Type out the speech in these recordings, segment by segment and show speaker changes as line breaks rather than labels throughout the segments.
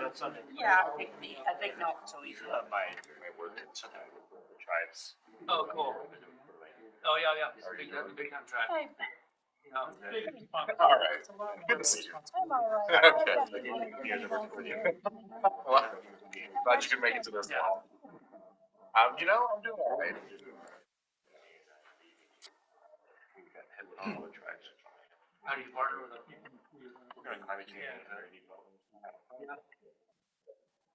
on Sunday.
Yeah, I think not so easy.
My work in Sunday tribes.
Oh, cool. Oh, yeah. Big time tribe.
Hey,
Yeah.
All right. Good to see you.
I'm all right.
Okay. Well, glad you could make it to this call. I'm doing all right.
How do you partner with them?
We're going to climate change.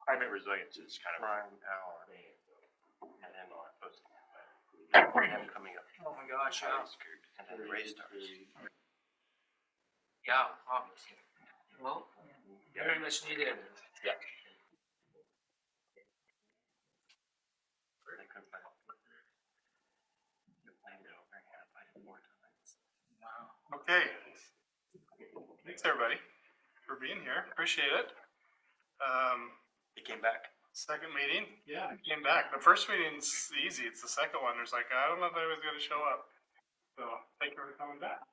Climate resilience is kind of prime hour. And then we're going to have coming up.
Oh my gosh, yeah.
And then the race starts.
Yeah. Well, very much needed.
Yeah.
Wow.
Okay. Thanks everybody for being here. Appreciate it.
He came back.
Second meeting. Yeah, I came back. The first meeting's easy. It's the second one. There's like, I don't know if anybody's going to show up. So thank you for coming back.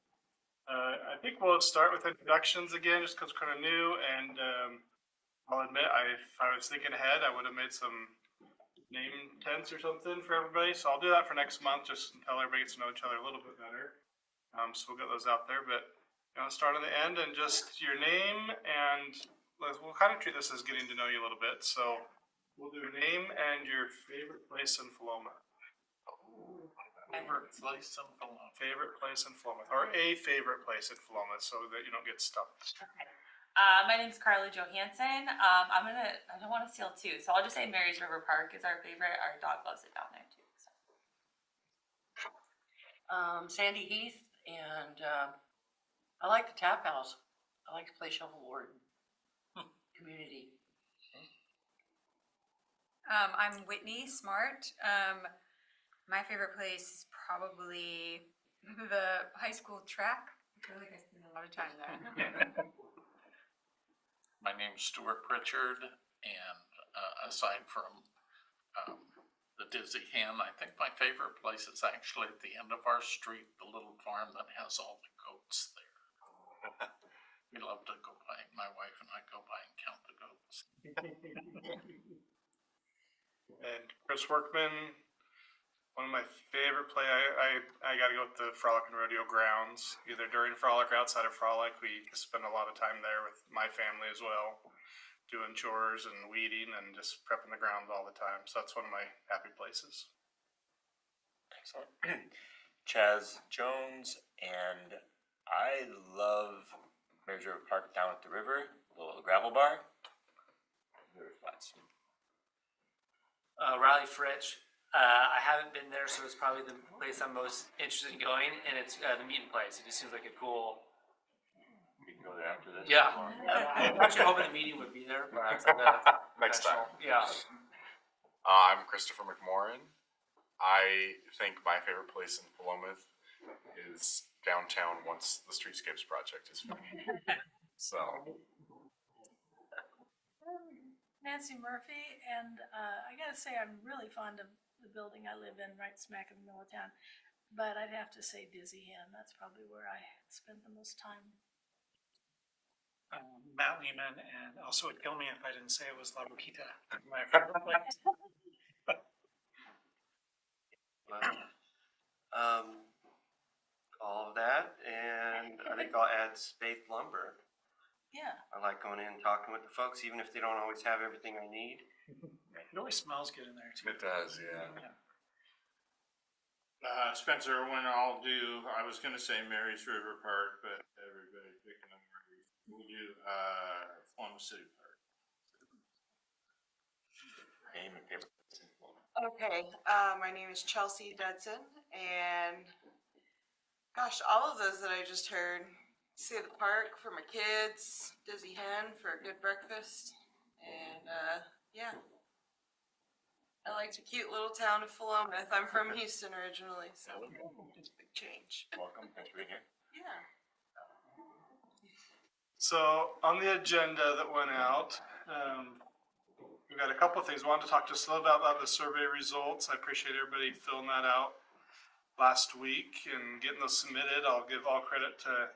I think we'll start with introductions again, just because we're kind of new. And I'll admit, if I was thinking ahead, I would have made some name tents or something for everybody. So I'll do that for next month, just until everybody gets to know each other a little bit better. So we'll get those out there. But start on the end and just your name, and we'll kind of treat this as getting to know you a little bit. So we'll do name and your favorite place in Philomath.
Favorite place in Philomath.
Favorite place in Philomath, or a favorite place in Philomath, so that you don't get stumped.
Okay. My name's Carla Johansson. I don't want to steal two, so I'll just say Mary's River Park is our favorite. Our dog loves it down there too. So.
Sandy Heath, and I like the tap house. I like to play shuffleboard. Community.
I'm Whitney Smart. My favorite place is probably the high school track. I feel like I spend a lot of time there.
My name's Stuart Pritchard, and aside from the Dizzy Hen, I think my favorite place is actually at the end of our street, the little farm that has all the goats there. We love to go by, my wife and I go by and count the goats.
And Chris Workman, one of my favorite I got to go with the Frolic and Rodeo grounds, either during Frolic or outside of Frolic. We spend a lot of time there with my family as well, doing chores and weeding and just prepping the grounds all the time. So that's one of my happy places.
Excellent. Chaz Jones, and I love Mary's River Park down at the river, the little gravel bar. River Flats.
Riley Fritch. I haven't been there, so it's probably the place I'm most interested in going, and it's the meeting place. It just seems like a cool.
We can go there after this.
Yeah. I'm actually hoping the meeting would be there. But
Next time.
Yeah.
I'm Christopher McMorrin. I think my favorite place in Philomath is downtown once the Streetscapes project is finished. So.
Nancy Murphy, and I gotta say I'm really fond of the building I live in right smack in the middle of town, but I'd have to say Dizzy Hen. That's probably where I spend the most time.
Matt Lehman, and also it'd kill me if I didn't say it was La Boquita, my favorite place.
All of that, and I think I'll add Spaith Lumber.
Yeah.
I like going in and talking with the folks, even if they don't always have everything I need.
It always smells good in there too.
It does, yeah.
Spencer Irwin, I'll do, I was going to say Mary's River Park, but everybody's picking up Mary's. We'll do Philomath City Park.
Name and favorite place in Philomath.
Okay, my name is Chelsea Dudson, and gosh, all of those that I just heard. See the park for my kids, Dizzy Hen for a good breakfast, and yeah. I like the cute little town of Philomath. I'm from Houston originally, so it's a big change.
Welcome, thanks for being here.
Yeah.
So on the agenda that went out, we've got a couple of things. I wanted to talk just a little bit about the survey results. I appreciate everybody filling that out last week and getting those submitted. I'll give all credit to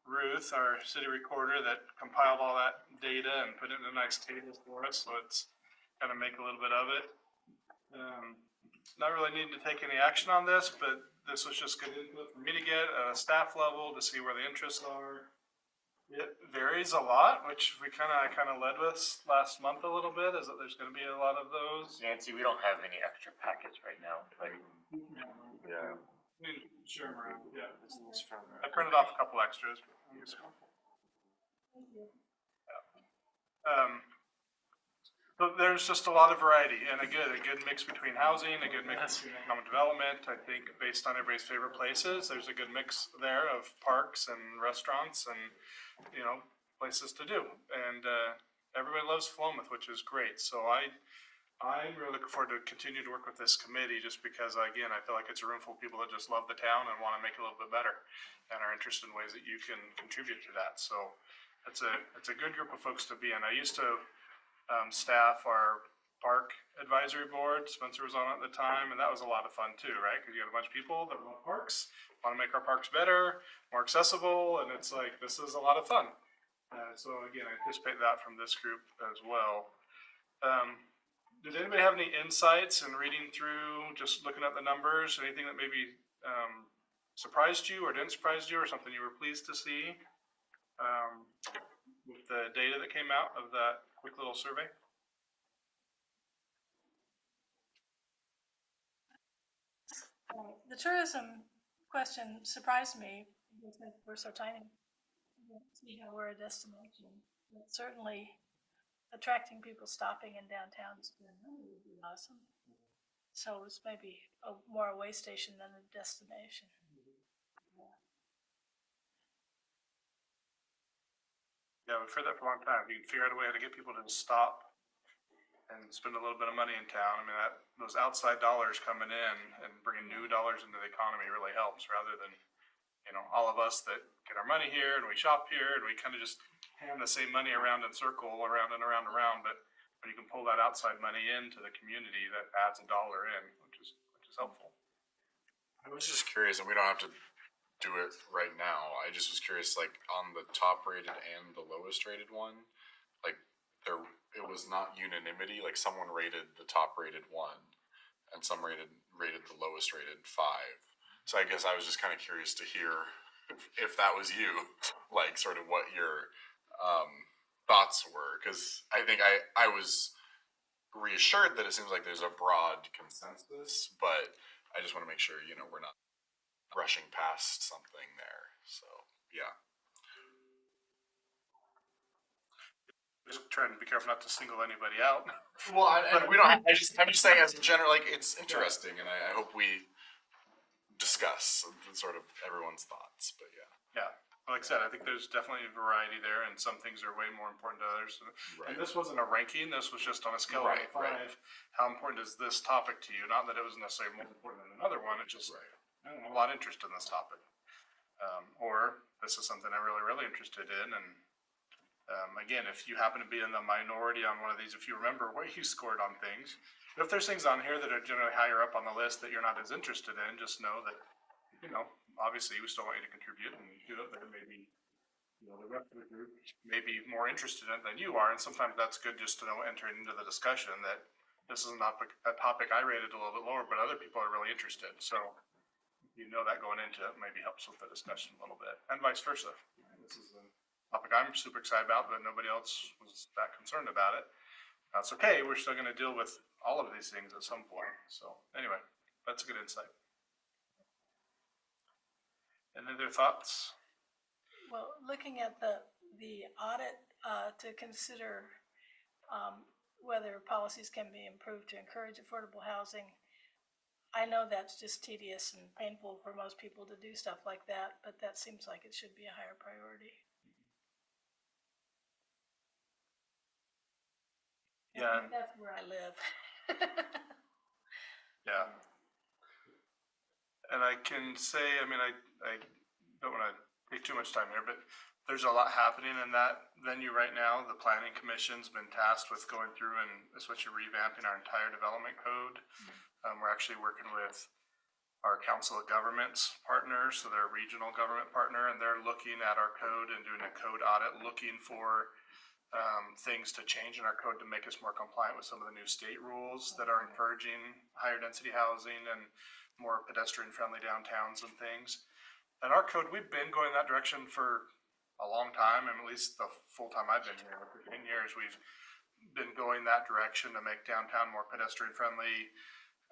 Ruth, our city recorder, that compiled all that data and put it in a nice table for us, so it's kind of make a little bit of it. Not really needing to take any action on this, but this was just good input for me to get at a staff level to see where the interests are. It varies a lot, which I kind of led with last month a little bit, is that there's going to be a lot of those.
Nancy, we don't have any extra packets right now. Like,
Yeah.
Share them around. Yeah. I printed off a couple extras. So there's just a lot of variety and a good mix between housing, a good mix between economic development. I think based on everybody's favorite places, there's a good mix there of parks and restaurants and, you know, places to do. And everybody loves Philomath, which is great. So I'm really looking forward to continue to work with this committee, just because, again, I feel like it's a room full of people that just love the town and want to make it a little bit better and are interested in ways that you can contribute to that. So it's a good group of folks to be in. I used to staff our park advisory board. Spencer was on it at the time, and that was a lot of fun too, right? Because you got a bunch of people that love parks, want to make our parks better, more accessible, and it's like, this is a lot of fun. So again, I anticipate that from this group as well. Did anybody have any insights in reading through, just looking at the numbers, anything that maybe surprised you or didn't surprise you, or something you were pleased to see with the data that came out of that quick little survey?
The tourism question surprised me because we're so tiny. You know, we're a destination. But certainly attracting people stopping in downtown is would be awesome. So it's maybe more a way station than a destination.
Yeah, we've heard that for a long time. You can figure out a way how to get people to stop and spend a little bit of money in town. I mean, those outside dollars coming in and bringing new dollars into the economy really helps, rather than, you know, all of us that get our money here and we shop here and we kind of just hand the same money around in circle, around and around and around. But when you can pull that outside money into the community, that adds a dollar in, which is helpful.
I was just curious, and we don't have to do it right now. I just was curious, like on the top rated and the lowest rated one, like it was not unanimity. Like someone rated the top rated 1, and some rated the lowest rated 5. So I guess I was just kind of curious to hear if that was you, like sort of what your thoughts were, because I think I was reassured that it seems like there's a broad consensus, but I just want to make sure, you know, we're not rushing past something there. So yeah.
Just trying to be careful not to single anybody out.
Well, we don't. I'm just saying as a general, like it's interesting, and I hope we discuss sort of everyone's thoughts. But yeah.
Yeah, like I said, I think there's definitely a variety there, and some things are way more important to others.
Right.
And this wasn't a ranking; this was just on a scale of 1 to 5.
Right.
How important is this topic to you? Not that it was necessarily more important than another one. It's just I don't have a lot of interest in this topic, or this is something I'm really, really interested in. And again, if you happen to be in the minority on one of these, if you remember what you scored on things, but if there's things on here that are generally higher up on the list that you're not as interested in, just know that, you know, obviously we still want you to contribute and do it, but maybe, you know, the rest of the group may be more interested in it than you are. And sometimes that's good just to know, entering into the discussion, that this is not a topic I rated a little bit lower, but other people are really interested. So you know that going into it maybe helps with the discussion a little bit, and vice versa. This is a topic I'm super excited about, but nobody else was that concerned about it. That's okay. We're still going to deal with all of these things at some point. So anyway, that's a good insight. Any other thoughts?
Well, looking at the audit to consider whether policies can be improved to encourage affordable housing. I know that's just tedious and painful for most people to do stuff like that, but that seems like it should be a higher priority.
Yeah.
That's where I live.
Yeah. And I can say, I mean, I don't want to take too much time here, but there's a lot happening in that venue right now. The planning commission's been tasked with going through and especially revamping our entire development code. We're actually working with our Council of Governments partner, so they're a regional government partner, and they're looking at our code and doing a code audit, looking for things to change in our code to make us more compliant with some of the new state rules that are encouraging higher density housing and more pedestrian friendly downtowns and things. And our code, we've been going that direction for a long time, and at least the full time I've been here, for 10 years, we've been going that direction to make downtown more pedestrian friendly,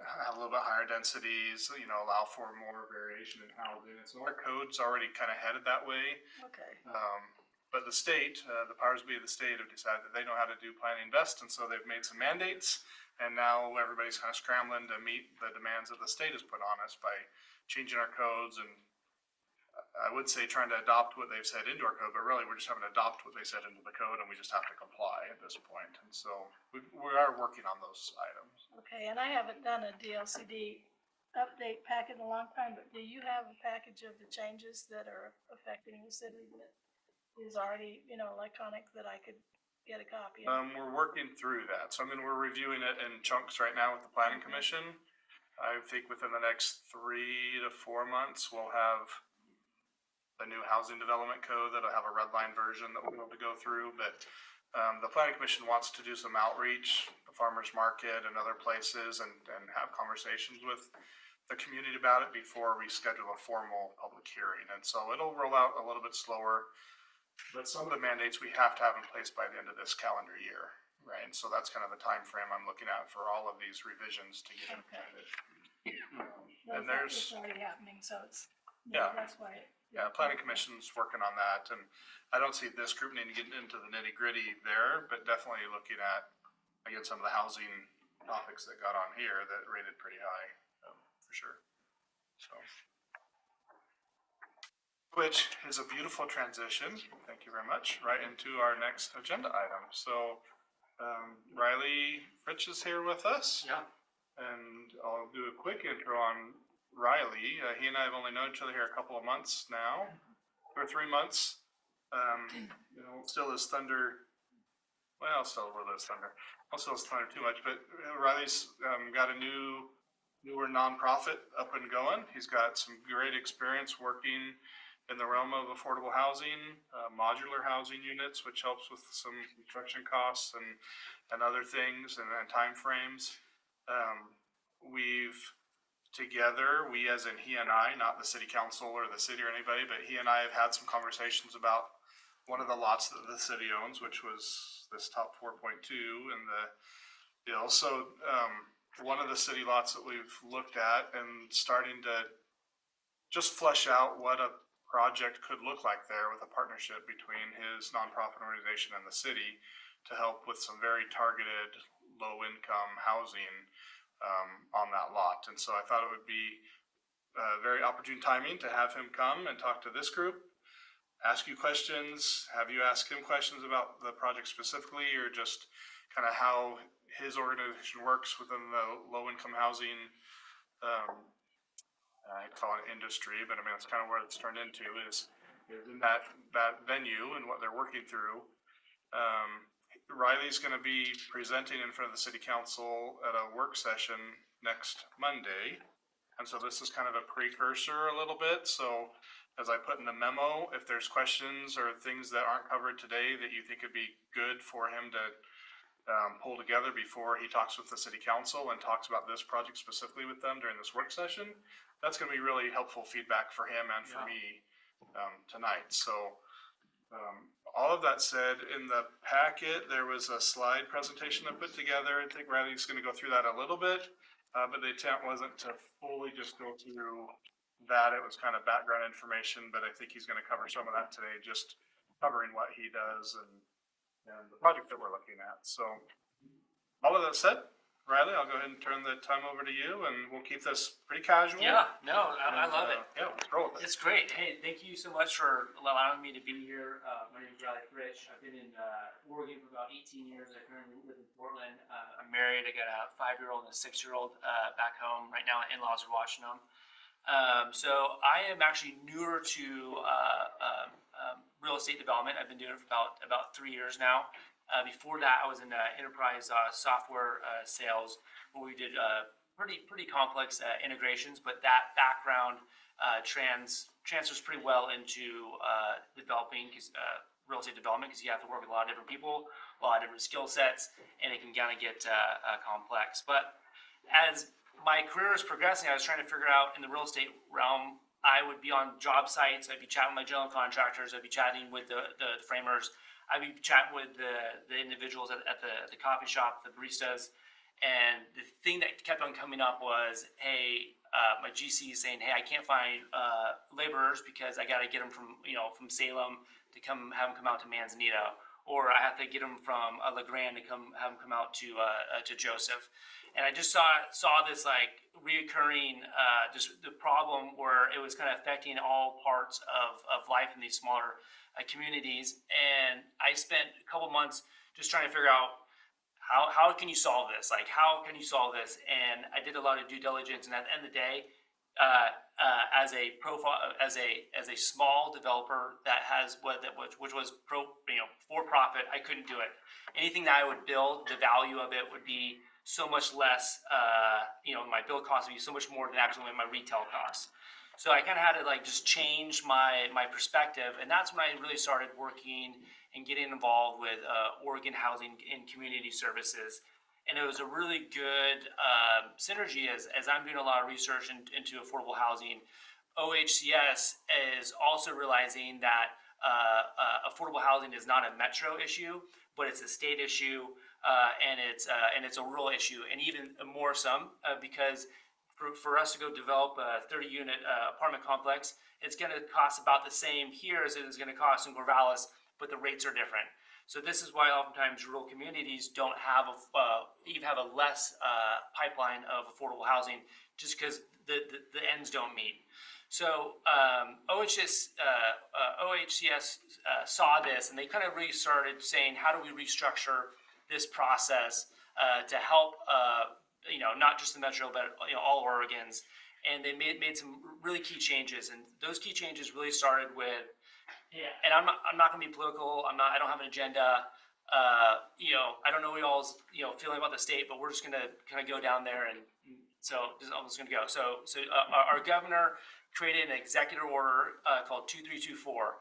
have a little bit higher densities, allow for more variation in housing. And so our code's already kind of headed that way.
Okay.
But the state, the powers be of the state, have decided that they know how to do plan and invest, and so they've made some mandates. And now everybody's kind of scrambling to meet the demands that the state has put on us by changing our codes and I would say trying to adopt what they've said into our code, but really we're just having to adopt what they said into the code, and we just have to comply at this point. And so we are working on those items.
Okay, and I haven't done a DLCD update packet in a long time, but do you have a package of the changes that are affecting the city that is already, electronic that I could get a copy of?
We're working through that. So we're reviewing it in chunks right now with the Planning Commission. I think within the next 3 to 4 months, we'll have the new housing development code that'll have a red line version that we'll be able to go through. But the Planning Commission wants to do some outreach, the farmers market and other places, and have conversations with the community about it before we schedule a formal public hearing. And so it'll roll out a little bit slower, but some of the mandates we have to have in place by the end of this calendar year, right? And so that's kind of the time frame I'm looking at for all of these revisions to get implemented. And
It's already happening, so it's,
Yeah.
that's why.
Yeah, Planning Commission's working on that, and I don't see this group needing to get into the nitty gritty there, but definitely looking at, again, some of the housing topics that got on here that rated pretty high, for sure. So, which is a beautiful transition, thank you very much, right into our next agenda item. So, Riley Fritch is here with us.
Yeah.
And I'll do a quick intro on Riley. He and I have only known each other here a couple of months now, 2 or 3 months. Still is thunder. Well, still a little bit of thunder. Also, it's thunder too much. But Riley's got a newer nonprofit up and going. He's got some great experience working in the realm of affordable housing, modular housing units, which helps with some construction costs and other things and time frames. We as in he and I, not the city council or the city or anybody, but he and I have had some conversations about one of the lots that the city owns, which was this top 4.2 and the deal. So one of the city lots that we've looked at and starting to just flesh out what a project could look like there with a partnership between his nonprofit organization and the city to help with some very targeted low-income housing on that lot. And so I thought it would be very opportune timing to have him come and talk to this group, ask you questions, have you ask him questions about the project specifically, or just kind of how his organization works within the low-income housing, I call it industry, but that's kind of where it's turned into, is in that venue and what they're working through. Riley's going to be presenting in front of the city council at a work session next Monday. And so this is kind of a precursor a little bit. So as I put in the memo, if there's questions or things that aren't covered today that you think would be good for him to pull together before he talks with the city council and talks about this project specifically with them during this work session, that's going to be really helpful feedback for him and for me tonight. So all of that said, in the packet, there was a slide presentation I put together. I think Riley's going to go through that a little bit, but the intent wasn't to fully just go through that. It was kind of background information, but I think he's going to cover some of that today, just covering what he does and the project that we're looking at. So all of that said, Riley, I'll go ahead and turn the time over to you, and we'll keep this pretty casual.
Yeah, no, I love it.
Yeah, let's roll with it.
It's great. Hey, thank you so much for allowing me to be here. My name is Riley Rich. I've been in Oregon for about 18 years. I currently live in Portland. I'm married. I got a 5-year-old and a 6-year-old back home. Right now, in-laws are watching them. So I am actually newer to real estate development. I've been doing it for about 3 years now. Before that, I was in enterprise software sales, where we did pretty complex integrations, but that background transfers pretty well into developing real estate development, because you have to work with a lot of different people, a lot of different skill sets, and it can kind of get complex. But as my career is progressing, I was trying to figure out in the real estate realm, I would be on job sites, I'd be chatting with my general contractors, I'd be chatting with the framers, I'd be chatting with the individuals at the coffee shop, the baristas, and the thing that kept on coming up was, hey, my GC is saying, hey, I can't find laborers because I got to get them from Salem to have them come out to Manzanita, or I have to get them from La Grande to have them come out to Joseph. And I just saw this like reoccurring just the problem where it was kind of affecting all parts of life in these smaller communities. And I spent a couple months just trying to figure out how can you solve this? Like, how can you solve this? And I did a lot of due diligence, and at the end of the day, as a small developer that has which was for profit, I couldn't do it. Anything that I would build, the value of it would be so much less. My build cost would be so much more than actually my retail costs. So I kind of had to like just change my perspective, and that's when I really started working and getting involved with Oregon Housing and Community Services. And it was a really good synergy as I'm doing a lot of research into affordable housing. OHCS is also realizing that affordable housing is not a metro issue, but it's a state issue, and it's a rural issue, and even more because for us to go develop a 30-unit apartment complex, it's going to cost about the same here as it is going to cost in Corvallis, but the rates are different. So this is why oftentimes rural communities don't have even have a less pipeline of affordable housing, just because the ends don't meet. So OHCS saw this, and they kind of really started saying, how do we restructure this process to help not just the metro, but all Oregons. And they made some really key changes, and those key changes really started with, and I'm not going to be political. I don't have an agenda. I don't know what y'all's feeling about the state, but we're just going to kind of go down there, and so I'm just going to go. So our governor created an executive order called 2324,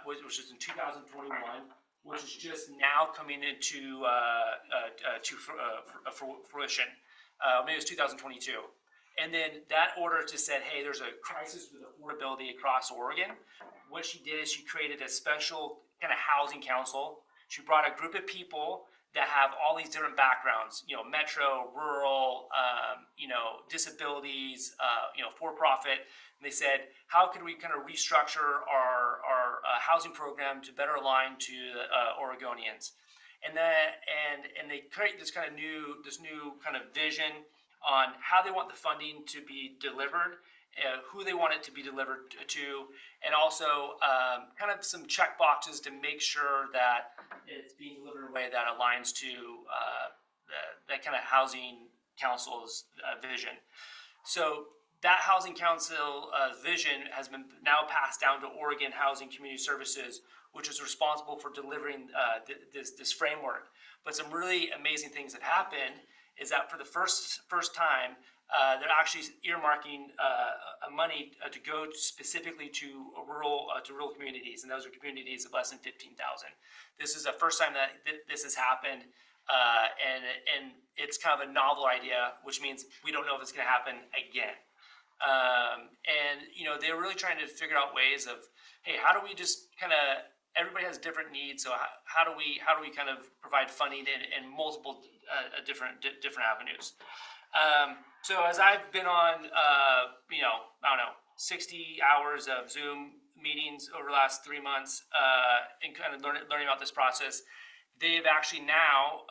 which is in 2021. Which is just now coming into fruition. Maybe it was 2022. And then that order just said, hey, there's a crisis with affordability across Oregon. What she did is she created a special kind of housing council. She brought a group of people that have all these different backgrounds, metro, rural, disabilities, for-profit. And they said, how could we kind of restructure our housing program to better align to Oregonians? And they create this new kind of vision on how they want the funding to be delivered, who they want it to be delivered to, and also kind of some check boxes to make sure that it's being delivered in a way that aligns to that kind of housing council's vision. So that housing council vision has been now passed down to Oregon Housing Community Services, which is responsible for delivering this framework. But some really amazing things have happened is that for the first time, they're actually earmarking money to go specifically to rural communities, and those are communities of less than 15,000. This is the first time that this has happened, and it's kind of a novel idea, which means we don't know if it's going to happen again. They're really trying to figure out ways of, hey, how do we just kind of, everybody has different needs, so how do we kind of provide funding in multiple different avenues. So as I've been on, 60 hours of Zoom meetings over the last 3 months, and kind of learning about this process, they've actually now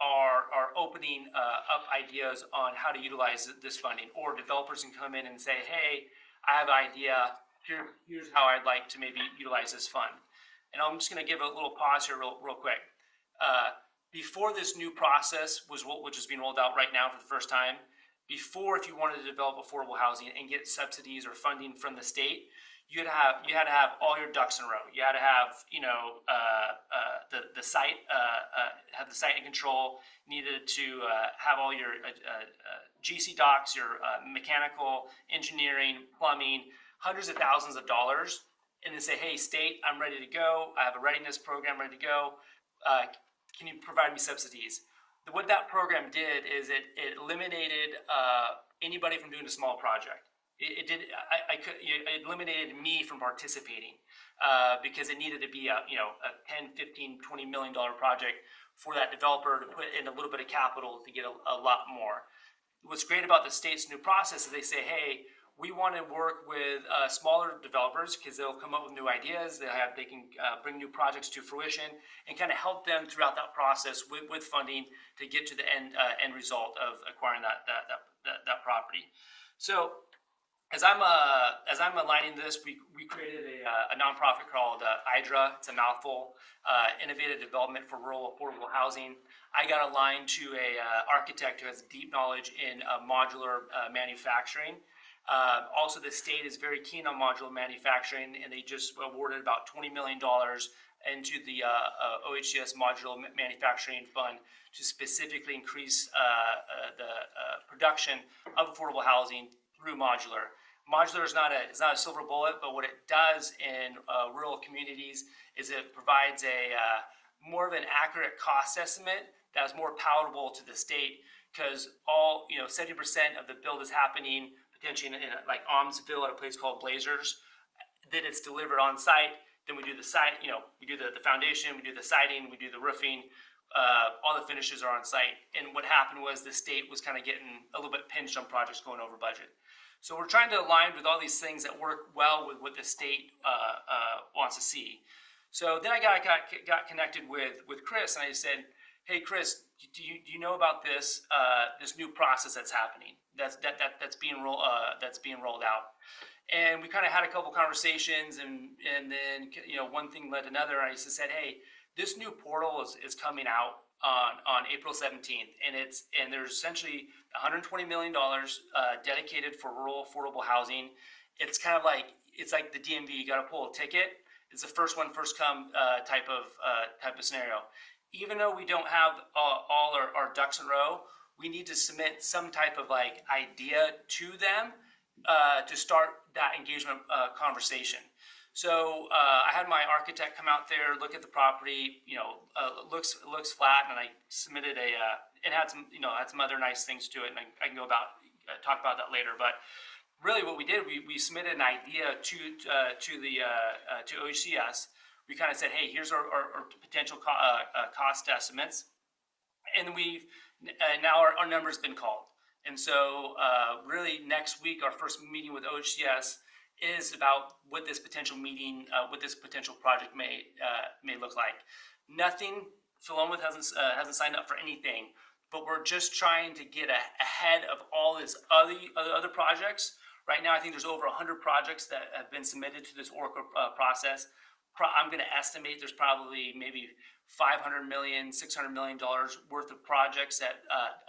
are opening up ideas on how to utilize this funding, or developers can come in and say, hey, I have an idea, here's how I'd like to maybe utilize this fund. And I'm just going to give a little pause here real quick. Before this new process which is being rolled out right now for the first time, before, if you wanted to develop affordable housing and get subsidies or funding from the state, you had to have all your ducks in a row. You had to have the site have the site in control. Needed to have all your GC docs, your mechanical, engineering, plumbing, hundreds of thousands of dollars, and then say, hey, state, I'm ready to go. I have a readiness program ready to go. Can you provide me subsidies? What that program did is it eliminated anybody from doing a small project. It eliminated me from participating because it needed to be a 10, 15, $20 million project for that developer to put in a little bit of capital to get a lot more. What's great about the state's new process is they say, hey, we want to work with smaller developers because they'll come up with new ideas. They can bring new projects to fruition and kind of help them throughout that process with funding to get to the end result of acquiring that property. So as I'm aligning this, we created a nonprofit called IDRA. It's a mouthful, Innovative Development for Rural Affordable Housing. I got aligned to a architect who has deep knowledge in modular manufacturing. Also, the state is very keen on modular manufacturing, and they just awarded about $20 million into the OHCS Modular Manufacturing Fund to specifically increase the production of affordable housing through modular. Modular is not a silver bullet, but what it does in rural communities is it provides a more of an accurate cost estimate that's more palatable to the state, because 70% of the build is happening potentially in like Almsville at a place called Blazers. Then it's delivered on site. Then we do the site. We do the foundation, we do the siding, we do the roofing. All the finishes are on site. And what happened was the state was kind of getting a little bit pinched on projects going over budget. So we're trying to align with all these things that work well with what the state wants to see. So then I got connected with Chris, and I said, hey, Chris, do you know about this new process that's happening? That's being rolled out. And we kind of had a couple conversations, and then one thing led to another. I just said, hey, this new portal is coming out on April 17th, and there's essentially $120 million dedicated for rural affordable housing. It's kind of like the DMV. You got to pull a ticket. It's a first one, first come type of scenario. Even though we don't have all our ducks in a row, we need to submit some type of idea to them to start that engagement conversation. So I had my architect come out there, look at the property. Looks flat, and I submitted it had some other nice things to it, and I can talk about that later. But really, what we did, we submitted an idea to OHCS. We kind of said, hey, here's our potential cost estimates, and now our number's been called. And so really next week, our first meeting with OHCS is about what this potential project may look like. Nothing, Philomath hasn't signed up for anything, but we're just trying to get ahead of all this other projects. Right now, I think there's over 100 projects that have been submitted to this ORCA process. I'm going to estimate there's probably maybe $500 million, $600 million worth of projects that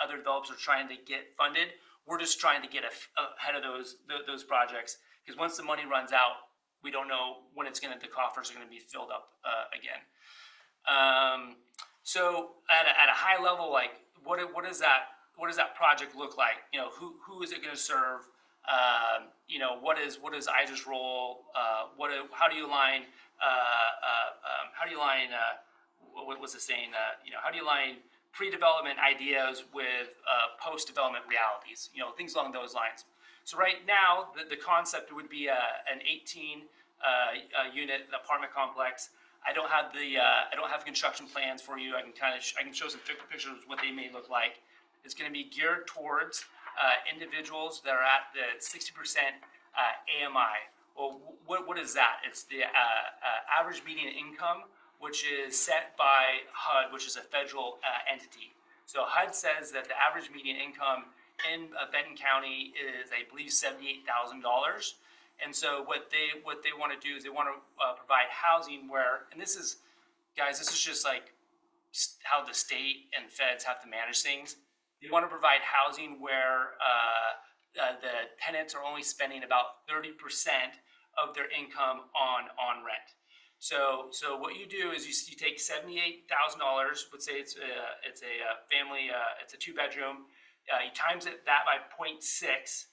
other developers are trying to get funded. We're just trying to get ahead of those projects, because once the money runs out, we don't know when the coffers are going to be filled up again. So at a high level, what does that project look like? Who is it going to serve? What is IDRA's role? How do you align? What was the saying? How do you align pre-development ideas with post-development realities? Things along those lines. So right now, the concept would be an 18 unit apartment complex. I don't have construction plans for you. I can show some pictures of what they may look like. It's going to be geared towards individuals that are at the 60% AMI. Well, what is that? It's the average median income, which is set by HUD, which is a federal entity. So HUD says that the average median income in Benton County is, I believe, $78,000. And so what they want to do is they want to provide housing where, and this is just like how the state and feds have to manage things. They want to provide housing where the tenants are only spending about 30% of their income on rent. So what you do is you take $78,000. Let's say it's a family. It's a 2-bedroom. You times that by 0.6,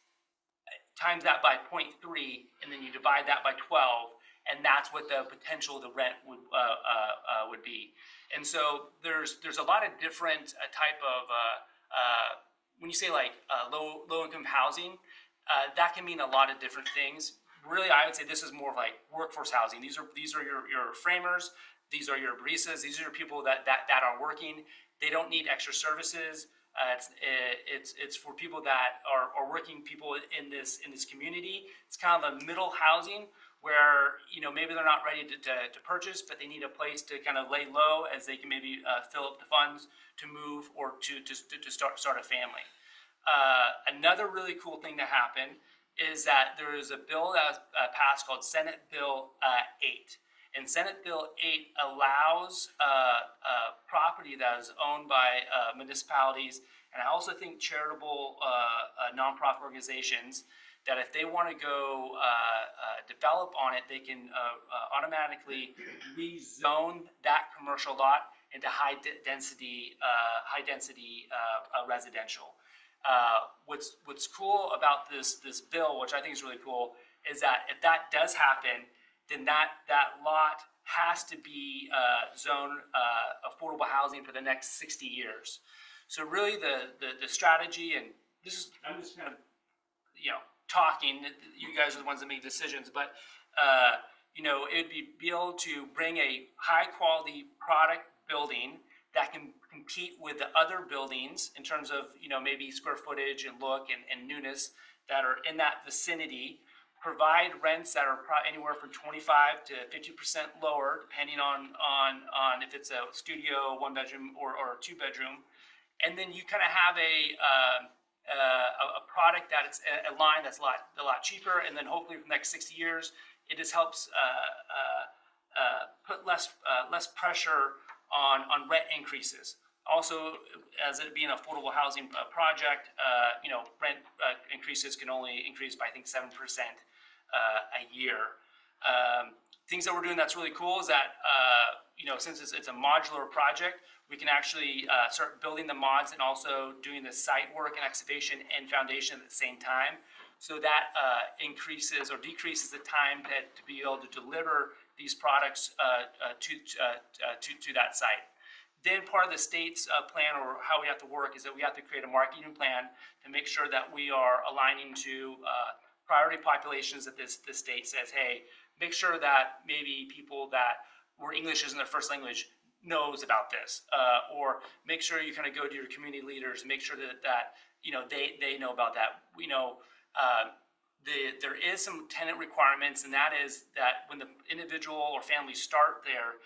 times that by 0.3, and then you divide that by 12, and that's what the potential of the rent would be. And so there's a lot of different type of when you say like low income housing, that can mean a lot of different things. Really, I would say this is more of like workforce housing. These are your framers. These are your baristas. These are your people that are working. They don't need extra services. It's for people that are working people in this community. It's kind of the middle housing where maybe they're not ready to purchase, but they need a place to kind of lay low as they can maybe fill up the funds to move or to start a family. Another really cool thing to happen is that there is a bill that was passed called Senate Bill 8. And Senate Bill 8 allows property that is owned by municipalities, and I also think charitable nonprofit organizations, that if they want to go develop on it, they can automatically rezone that commercial lot into high density residential. What's cool about this bill, which I think is really cool, is that if that does happen, then that lot has to be zoned affordable housing for the next 60 years. So really the strategy, and I'm just kind of talking. You guys are the ones that make decisions, but it'd be able to bring a high quality product building that can compete with the other buildings in terms of maybe square footage and look and newness that are in that vicinity. Provide rents that are anywhere from 25 to 50% lower, depending on if it's a studio, 1-bedroom, or a 2-bedroom, and then you kind of have a product that it's a line that's a lot cheaper, and then hopefully for the next 60 years, it just helps put less pressure on rent increases. Also, as it being an affordable housing project, rent increases can only increase by I think 7% a year. Things that we're doing that's really cool is that since it's a modular project, we can actually start building the mods and also doing the site work and excavation and foundation at the same time. So that increases or decreases the time to be able to deliver these products to that site. Then part of the state's plan, or how we have to work, is that we have to create a marketing plan to make sure that we are aligning to priority populations that this state says, hey, make sure that maybe people that where English isn't their first language knows about this, or make sure you kind of go to your community leaders and make sure that they know about that. There is some tenant requirements, and that is that when the individual or family start there,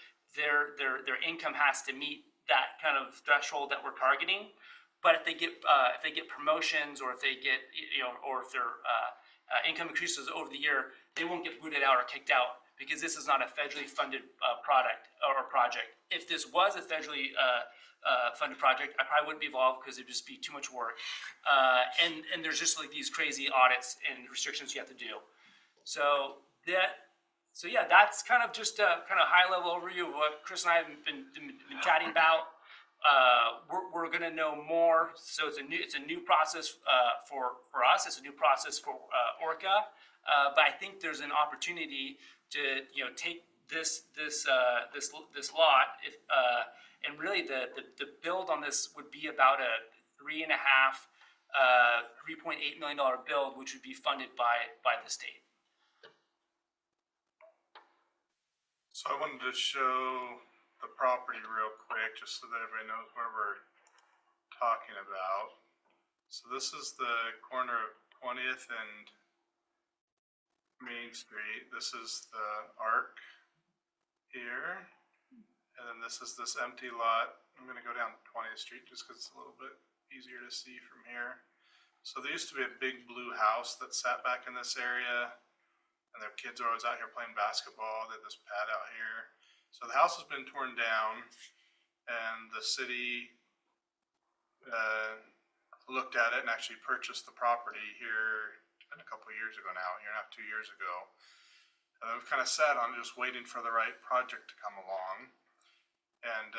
their income has to meet that kind of threshold that we're targeting. But if they get promotions, or if they get or if their income increases over the year, they won't get booted out or kicked out, because this is not a federally funded product or project. If this was a federally funded project, I probably wouldn't be involved because it'd just be too much work. And there's just like these crazy audits and restrictions you have to do. So yeah, that's kind of just a kind of high level overview of what Chris and I have been chatting about. We're going to know more. So it's a new process for us. It's a new process for Orca. But I think there's an opportunity to take this lot and really the build on this would be about a $3.8 million build, which would be funded by the state.
So I wanted to show the property real quick, just so that everybody knows where we're talking about. So this is the corner of 20th and Main Street. This is the Arc here, and then this is this empty lot. I'm going to go down 20th Street just because it's a little bit easier to see from here. So there used to be a big blue house that sat back in this area, and their kids are always out here playing basketball. They have this pad out here. So the house has been torn down, and the city looked at it and actually purchased the property here. It's been a couple of years ago now, a year and a half, 2 years ago. And we've kind of sat on it, just waiting for the right project to come along. And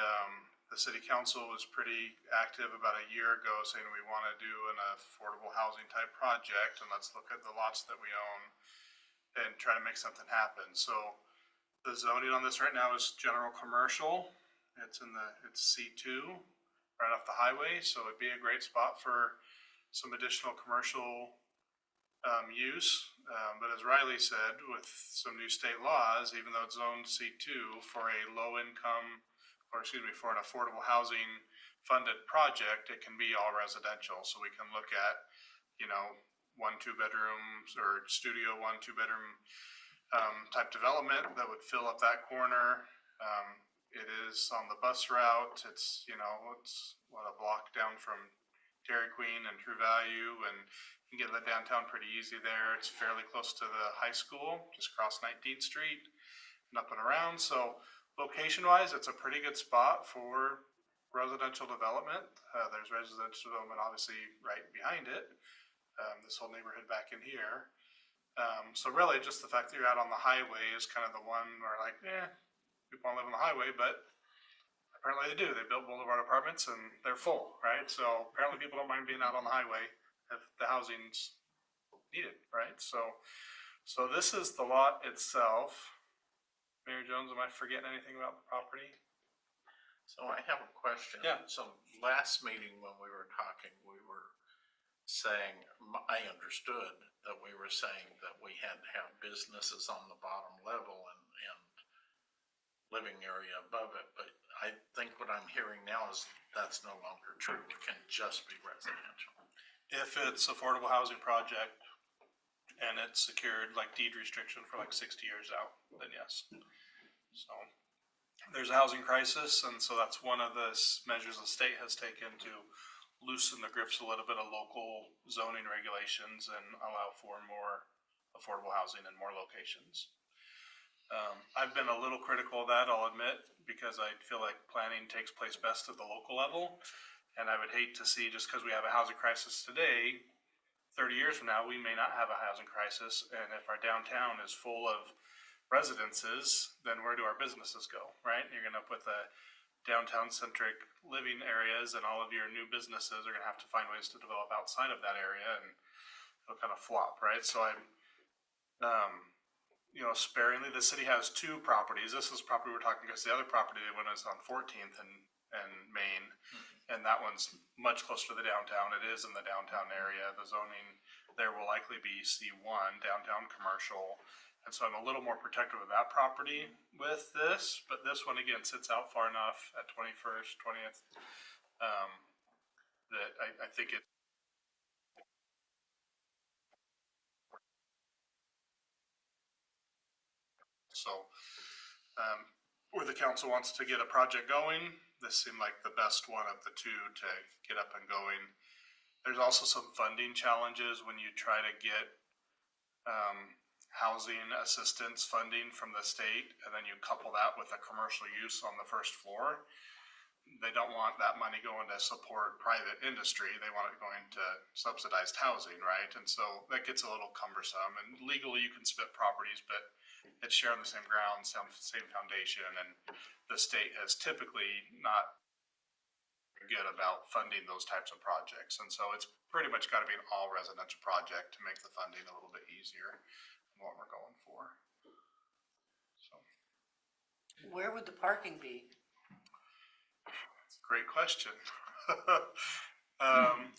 the city council was pretty active about a year ago saying we want to do an affordable housing type project and let's look at the lots that we own and try to make something happen. So the zoning on this right now is general commercial. It's C2 right off the highway. So it'd be a great spot for some additional commercial use. But as Riley said, with some new state laws, even though it's zoned C2 for a for an affordable housing funded project, it can be all residential. So we can look at, 1-2 bedrooms or studio 1-2 bedroom type development that would fill up that corner. It is on the bus route. It's a block down from Dairy Queen and True Value, and you can get that downtown pretty easy there. It's fairly close to the high school, just across 19th Street and up and around. So location-wise, it's a pretty good spot for residential development. There's residential development obviously right behind it. This whole neighborhood back in here. So really just the fact that you're out on the highway is kind of the one where people want to live on the highway, but apparently they do. They built boulevard apartments and they're full, right? So apparently people don't mind being out on the highway if the housing's needed, right? So this is the lot itself. Mayor Jones, am I forgetting anything about the property?
So I have a question.
Yeah.
So last meeting when we were talking, we were saying, I understood that we were saying that we had to have businesses on the bottom level and living area above it, but I think what I'm hearing now is that's no longer true. It can just be residential.
If it's affordable housing project and it's secured like deed restriction for like 60 years out, then yes. So there's a housing crisis, and so that's one of the measures the state has taken to loosen the grips a little bit of local zoning regulations and allow for more affordable housing in more locations. I've been a little critical of that, I'll admit, because I feel like planning takes place best at the local level. And I would hate to see, just because we have a housing crisis today, 30 years from now, we may not have a housing crisis. And if our downtown is full of residences, then where do our businesses go, right? You're going to put the downtown centric living areas, and all of your new businesses are going to have to find ways to develop outside of that area, and it'll kind of flop, right? So I'm, sparingly, the city has 2 properties. This is property we're talking, because the other property when it's on 14th and Main, and that one's much closer to the downtown. It is in the downtown area. The zoning there will likely be C1, downtown commercial. And so I'm a little more protective of that property with this, but this one again sits out far enough at 21st, 20th, that I think it. So, where the council wants to get a project going, this seemed like the best one of the 2 to get up and going. There's also some funding challenges when you try to get housing assistance funding from the state, and then you couple that with a commercial use on the first floor. They don't want that money going to support private industry. They want it going to subsidized housing, right? And so that gets a little cumbersome. And legally, you can split properties, but it's sharing the same ground, same foundation, and the state has typically not good about funding those types of projects. And so it's pretty much got to be an all residential project to make the funding a little bit easier than what we're going for. So,
Where would the parking be?
great question.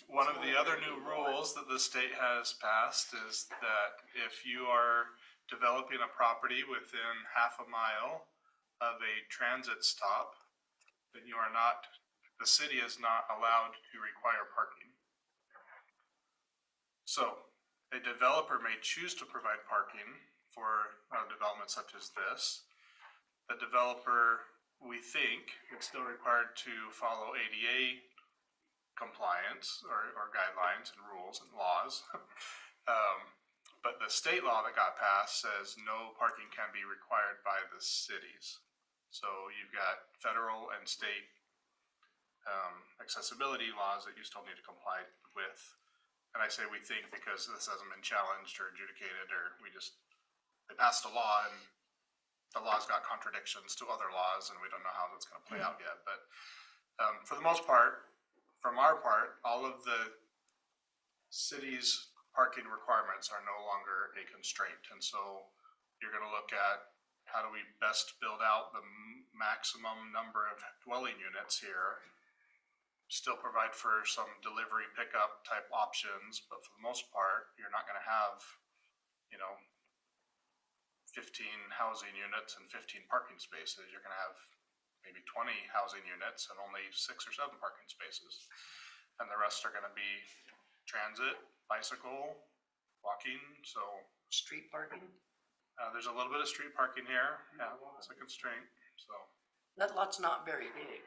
One of the other new rules that the state has passed is that if you are developing a property within half a mile of a transit stop, then the city is not allowed to require parking. So a developer may choose to provide parking for a development such as this. The developer, we think, is still required to follow ADA compliance or guidelines and rules and laws. But the state law that got passed says no parking can be required by the cities. So you've got federal and state accessibility laws that you still need to comply with. And I say we think because this hasn't been challenged or adjudicated, or they passed a law and the law's got contradictions to other laws, and we don't know how that's gonna play out yet, but, for the most part, from our part, all of the city's parking requirements are no longer a constraint, and so you're gonna look at how do we best build out the maximum number of dwelling units here, still provide for some delivery pickup type options, but for the most part, you're not gonna have, 15 housing units and 15 parking spaces. You're gonna have maybe 20 housing units and only 6 or 7 parking spaces. And the rest are gonna be transit, bicycle, walking, so,
Street parking?
there's a little bit of street parking here, yeah, it's a constraint, so.
That lot's not very big.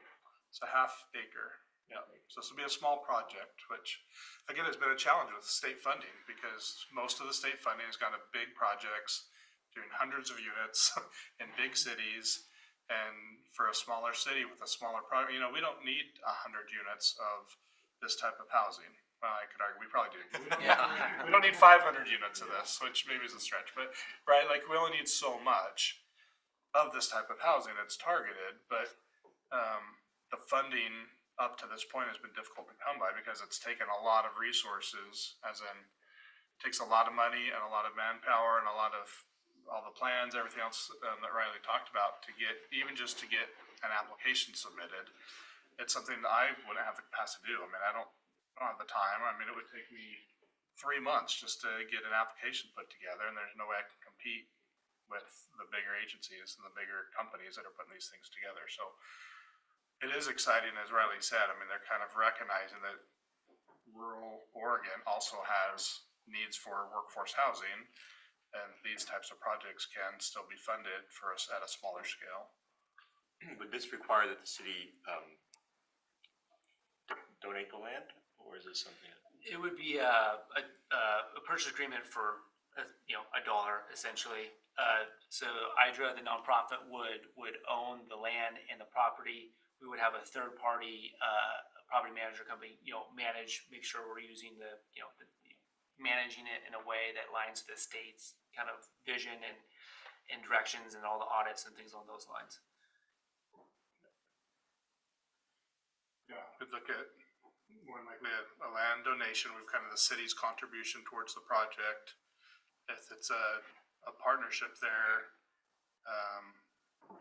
It's a half acre, yeah, so this will be a small project, which, again, has been a challenge with state funding, because most of the state funding has gone to big projects, doing hundreds of units in big cities, and for a smaller city with a smaller project, we don't need 100 units of this type of housing. Well, I could argue, we probably do. We don't need 500 units of this, which maybe is a stretch, but, right, like, we only need so much of this type of housing that's targeted, but, the funding up to this point has been difficult to come by because it's taken a lot of resources, as in, it takes a lot of money and a lot of manpower and a lot of all the plans, everything else that Riley talked about to get, even just to get an application submitted. It's something that I wouldn't have the capacity to do. I mean, I don't have the time. I mean, it would take me 3 months just to get an application put together, and there's no way I can compete with the bigger agencies and the bigger companies that are putting these things together. So it is exciting, as Riley said. I mean, they're kind of recognizing that rural Oregon also has needs for workforce housing, and these types of projects can still be funded for us at a smaller scale.
Would this require that the city donate the land, or is this something?
It would be a purchase agreement for $1 essentially. So IDRA, the nonprofit, would own the land and the property. We would have a third party property manager company, make sure we're using managing it in a way that aligns to the state's kind of vision and directions and all the audits and things along those lines.
Yeah, we'd look at more likely a land donation with kind of the city's contribution towards the project. If it's a partnership there,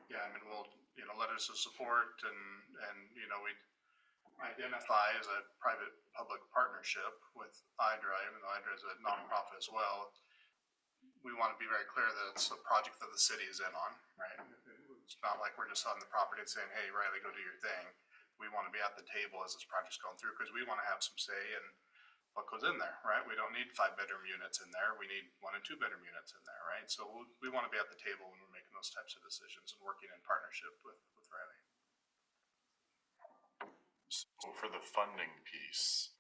yeah, I mean, we'll, letters of support and we'd identify as a private-public partnership with IDRA, even though IDRA is a nonprofit as well. We want to be very clear that it's a project that the city is in on, right? It's not like we're just on the property and saying, hey, Riley, go do your thing. We want to be at the table as this project's going through, because we want to have some say in what goes in there, right? We don't need 5-bedroom units in there. We need 1 and 2-bedroom units in there, right? So we want to be at the table when we're making those types of decisions and working in partnership with Riley.
So for the funding piece,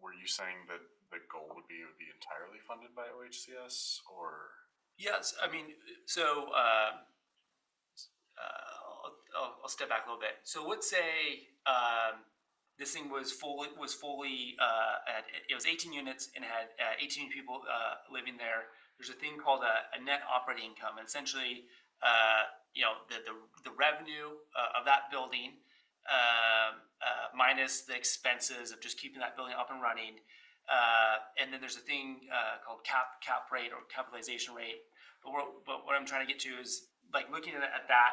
were you saying that the goal would be entirely funded by OHCS, or?
Yes, I mean, so I'll step back a little bit. So let's say this thing was fully it was 18 units and had 18 people living there. There's a thing called a net operating income. And essentially, the revenue of that building minus the expenses of just keeping that building up and running. And then there's a thing called cap rate or capitalization rate. But what I'm trying to get to is, like, looking at that,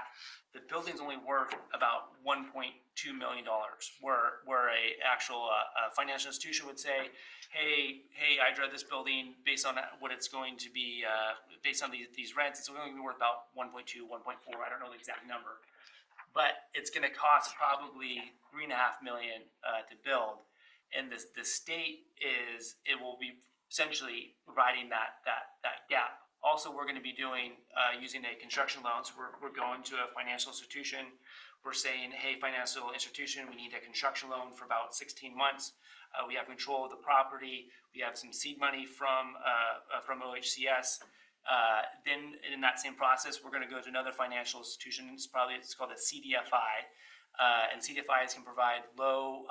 the building's only worth about $1.2 million, where a actual financial institution would say, hey, IDRA, this building, based on what it's going to be, based on these rents, it's only going to be worth about 1.2, 1.4, I don't know the exact number. But it's going to cost probably $3.5 million to build. And the state will be essentially providing that gap. Also, we're going to be doing using a construction loan. So we're going to a financial institution. We're saying, hey, financial institution, we need a construction loan for about 16 months. We have control of the property. We have some seed money from OHCS. Then in that same process, we're going to go to another financial institution. It's called a CDFI. And CDFIs can provide low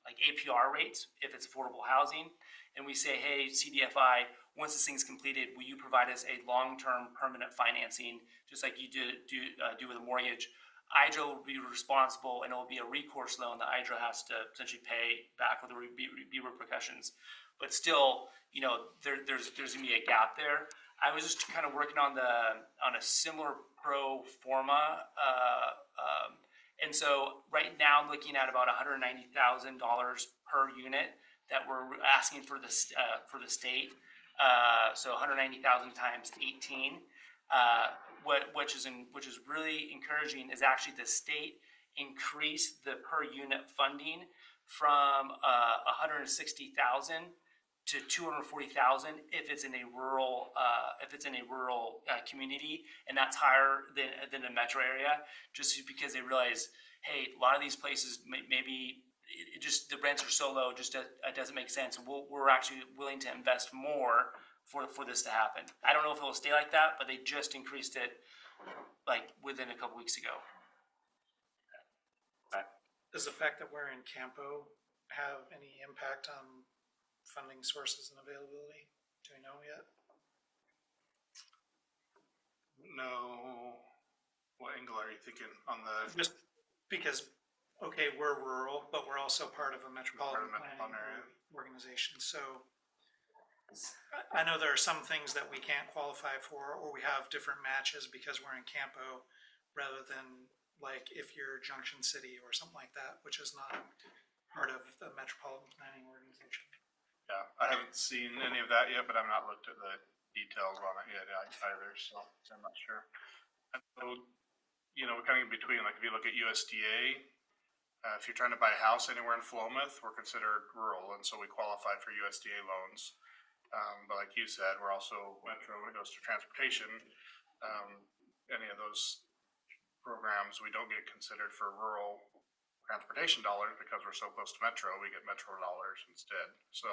like APR rates if it's affordable housing. And we say, hey, CDFI, once this thing's completed, will you provide us a long-term permanent financing, just like you do with a mortgage? Hydro will be responsible, and it will be a recourse loan that Hydro has to essentially pay back, with the be repercussions. But still, you know, there's gonna be a gap there. I was just kind of working on a similar pro forma, and so right now I'm looking at about $190,000 per unit that we're asking for the state. So 190,000 times 18. Which is really encouraging is actually the state increased the per unit funding from 160,000 to 240,000 if it's in a rural community, and that's higher than a metro area, just because they realize, hey, a lot of these places maybe it just the rents are so low, just it doesn't make sense, and we're actually willing to invest more for this to happen. I don't know if it will stay like that, but they just increased it like within a couple weeks ago.
Does the fact that we're in Campo have any impact on funding sources and availability? Do we know yet?
No. What angle are you thinking on the?
Just because, okay, we're rural, but we're also part of a metropolitan planning
area
organization. So I know there are some things that we can't qualify for, or we have different matches because we're in Campo, rather than like if you're Junction City or something like that, which is not part of the metropolitan planning organization.
Yeah, I haven't seen any of that yet, but I've not looked at the details on it yet either, so I'm not sure. And so, you know, we're kind of in between. Like if you look at USDA, if you're trying to buy a house anywhere in Philomath, we're considered rural, and so we qualify for USDA loans. But like you said, we're also metro when it goes to transportation. Any of those programs, we don't get considered for rural transportation dollars because we're so close to metro. We get metro dollars instead. So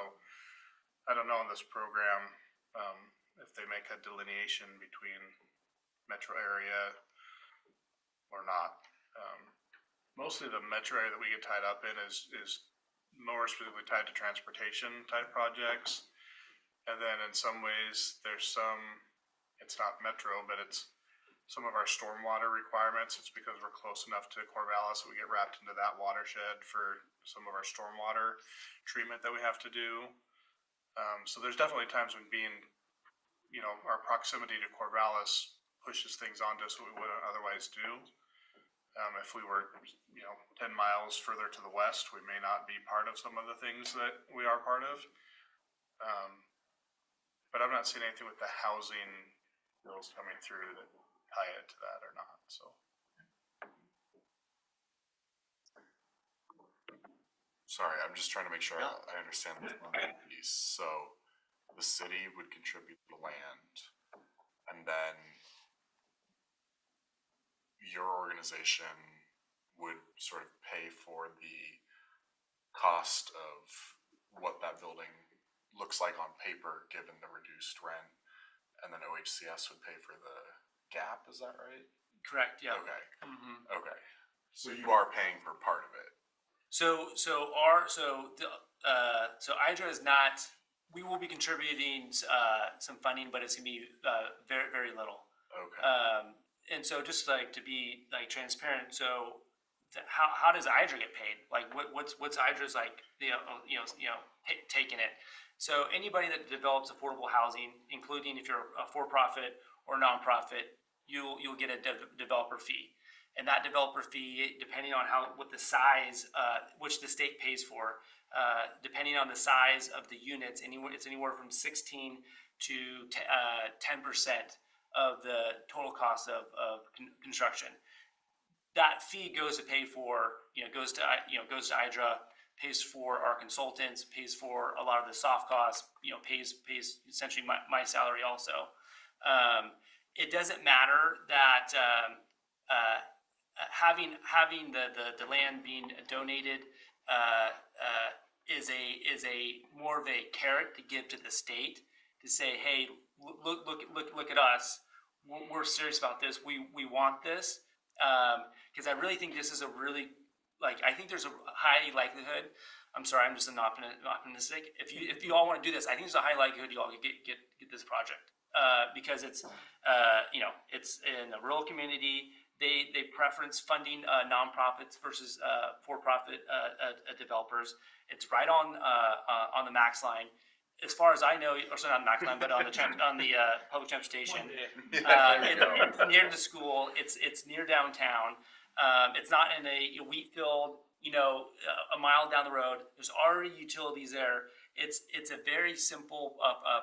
I don't know in this program if they make a delineation between metro area or not. Mostly the metro area that we get tied up in is more specifically tied to transportation type projects. And then in some ways, there's some, it's not metro, but it's some of our stormwater requirements. It's because we're close enough to Corvallis that we get wrapped into that watershed for some of our stormwater treatment that we have to do. So there's definitely times when being, you know, our proximity to Corvallis pushes things onto us that we wouldn't otherwise do. If we were, you know, 10 miles further to the west, we may not be part of some of the things that we are part of. But I'm not seeing anything with the housing bills coming through that tie it to that or not, so.
Sorry, I'm just trying to make sure I understand this piece. So the city would contribute the land, and then your organization would sort of pay for the cost of what that building looks like on paper, given the reduced rent, and then OHCS would pay for the gap. Is that right?
Correct. Yeah.
Okay.
Mm-hmm.
Okay. So you are paying for part of it.
So Hydra is not. We will be contributing some funding, but it's gonna be very, very little.
Okay.
And so just like to be like transparent, so how does Hydra get paid? Like what's Hydra's like taking it? So anybody that develops affordable housing, including if you're a for-profit or nonprofit, you'll get a developer fee, and that developer fee, depending on what the size, which the state pays for, depending on the size of the units, it's anywhere from 16 to 10% of the total cost of construction. That fee goes to pay for, goes to Hydra, pays for our consultants, pays for a lot of the soft costs, pays essentially my salary also. It doesn't matter that having the land being donated is a more of a carrot to give to the state to say, hey, look at us. We're serious about this. We want this, because I really think this is a really like, I think there's a high likelihood, I'm sorry, I'm just an optimistic. If you all want to do this, I think there's a high likelihood you all could get this project. Because it's, it's in a rural community. They preference funding nonprofits versus for-profit developers. It's right on the max line. As far as I know, or sorry, not max line, but on the public transportation. It's near the school. It's near downtown. It's not in a wheat field, a mile down the road. There's already utilities there. It's a very simple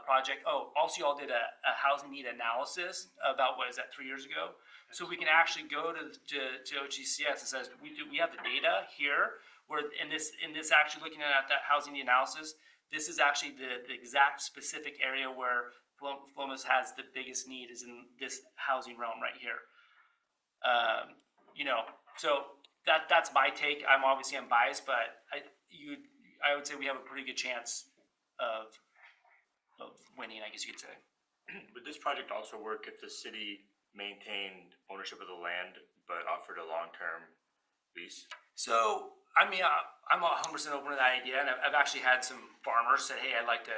project. Oh, also y'all did a housing need analysis about, what is that, 3 years ago? So we can actually go to OGCS and says, we have the data here, where in this actually looking at that housing need analysis, this is actually the exact specific area where Philomath has the biggest need, is in this housing realm right here. So that's my take. I'm obviously unbiased, but I would say we have a pretty good chance of winning, I guess you could say.
Would this project also work if the city maintained ownership of the land but offered a long-term lease?
So, I mean, I'm 100% open to that idea, and I've actually had some farmers say, "Hey, I'd like to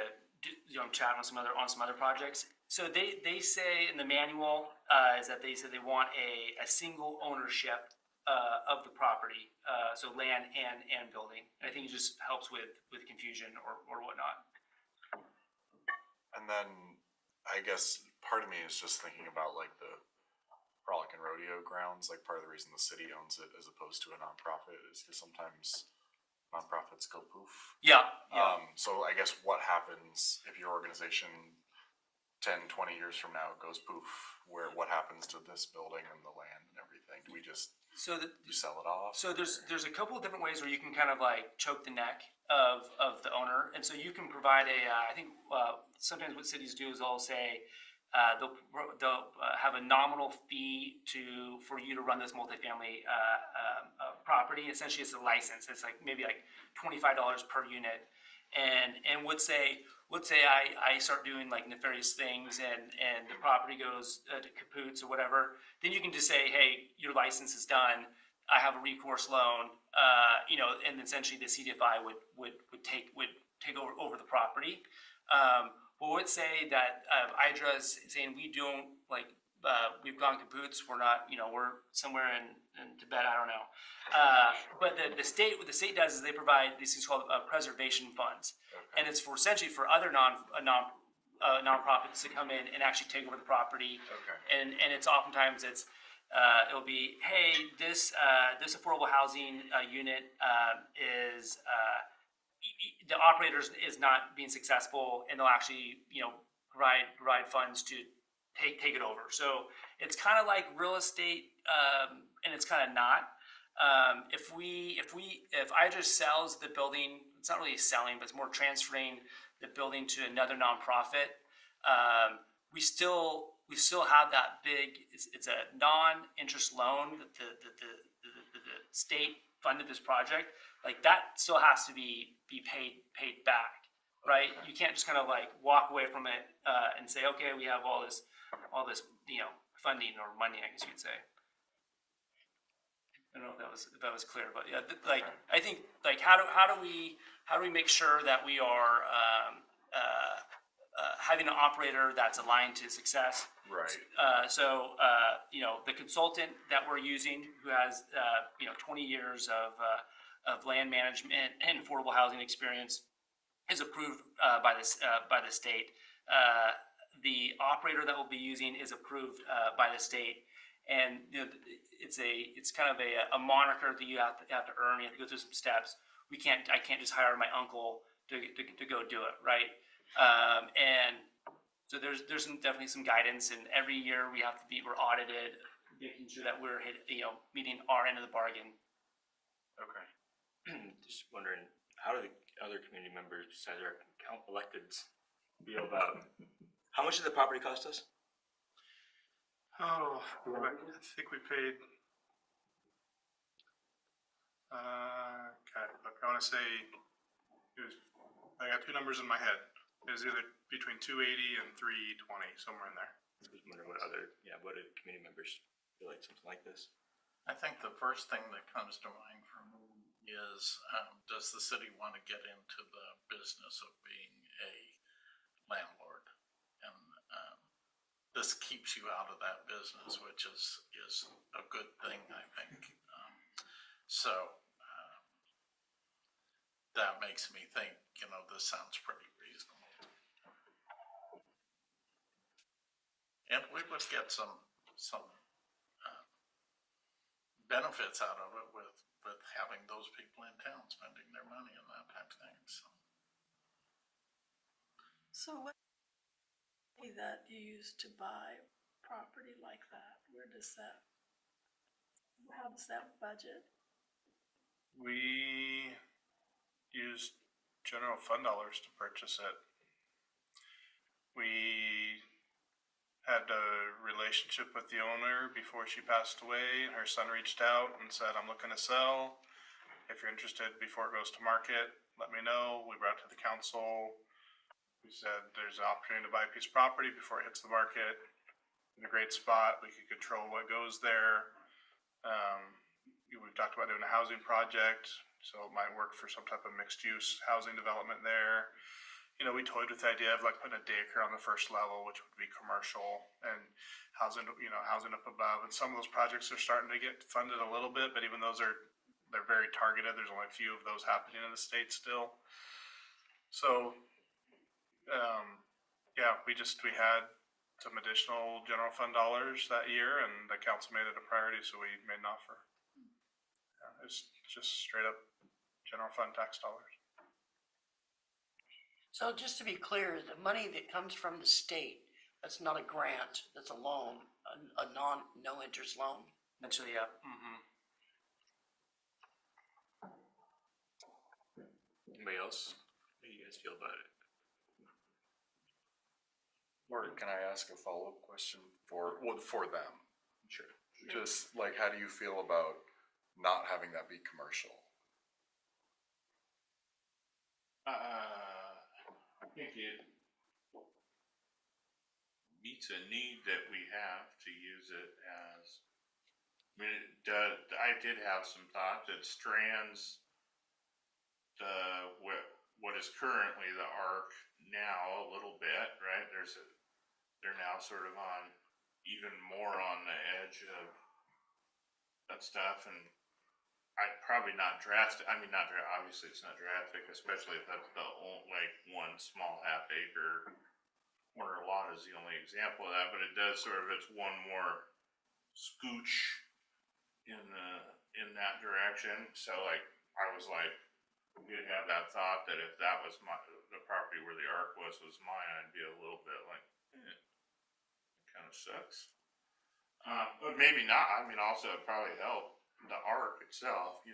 chat on some other projects." So they say in the manual is that they say they want a single ownership of the property, so land and building. And I think it just helps with confusion or whatnot.
And then I guess part of me is just thinking about like the Frolic and Rodeo grounds. Like part of the reason the city owns it as opposed to a nonprofit is because sometimes nonprofits go poof.
Yeah.
So I guess what happens if your organization 10, 20 years from now goes poof? What happens to this building and the land and everything? Do we just you sell it off?
So there's a couple of different ways where you can kind of like choke the neck of the owner, and so you can provide I think sometimes what cities do is they'll say they'll have a nominal fee for you to run this multifamily property. Essentially, it's a license. It's like maybe like $25 per unit, and would say I start doing like nefarious things and the property goes to kapoots or whatever, then you can just say, hey, your license is done. I have a recourse loan, and essentially the CDFI would take over the property. But would say that IDRA is saying we don't like we've gone kapoots. We're not, we're somewhere in Tibet. I don't know. But what the state does is they provide these things called preservation funds, and it's essentially for other nonprofits to come in and actually take over the property. And it's oftentimes it'll be, hey, this affordable housing unit is the operator is not being successful, and they'll actually provide funds to take it over. So it's kind of like real estate, and it's kind of not. If IDRA sells the building, it's not really selling, but it's more transferring the building to another nonprofit. We still have that big. It's a non-interest loan that the state funded this project. Like that still has to be paid back, right? You can't just kind of like walk away from it and say, okay, we have all this funding or money, I guess you could say. I don't know if that was clear, but yeah, I think like how do we make sure that we are having an operator that's aligned to success?
Right.
The consultant that we're using, who has 20 years of land management and affordable housing experience, is approved by the state. The operator that we'll be using is approved by the state, and it's kind of a moniker that you have to earn. You have to go through some steps. I can't just hire my uncle to go do it, right? And so there's definitely some guidance, and every year we're audited, making sure that we're meeting our end of the bargain.
Okay. Just wondering, how do the other community members besides our electeds feel about how much did the property cost us?
Oh, I think we paid. God, look, I want to say I got two numbers in my head. It was either between 280 and 320, somewhere in there.
I was wondering what other community members feel like something like this.
I think the first thing that comes to mind for me is, does the city want to get into the business of being a landlord? And this keeps you out of that business, which is a good thing, I think. So that makes me think, this sounds pretty reasonable. And we would get some benefits out of it with having those people in town spending their money and that type of thing, so.
So what that you use to buy property like that, how does that budget?
We used general fund dollars to purchase it. We had a relationship with the owner before she passed away, and her son reached out and said, I'm looking to sell. If you're interested before it goes to market, let me know. We brought it to the council. We said there's an opportunity to buy a piece of property before it hits the market in a great spot. We could control what goes there. We've talked about doing a housing project, so it might work for some type of mixed use housing development there. We toyed with the idea of like putting a daycare on the first level, which would be commercial, and housing up above. And some of those projects are starting to get funded a little bit, but even those they're very targeted. There's only a few of those happening in the state still. So, we had some additional general fund dollars that year, and the council made it a priority, so we made an offer. It's just straight up general fund tax dollars.
So just to be clear, the money that comes from the state, that's not a grant, that's a loan, a no interest loan.
Eventually, yeah.
Anybody else?
How do you guys feel about it?
Or can I ask a follow-up question for them?
Sure.
Just like, how do you feel about not having that be commercial?
I think it meets a need that we have to use it as, I did have some thought that strands what is currently the arc now a little bit, right? They're now sort of on even more on the edge of that stuff, and I'd probably not drastic. Obviously it's not drastic, especially if that's one small half acre corner lot is the only example of that. But it does it's one more scooch in that direction. So I was we did have that thought that if that was the property where the arc was mine, I'd be a little bit it kind of sucks. But maybe not. Also it probably helped the arc itself,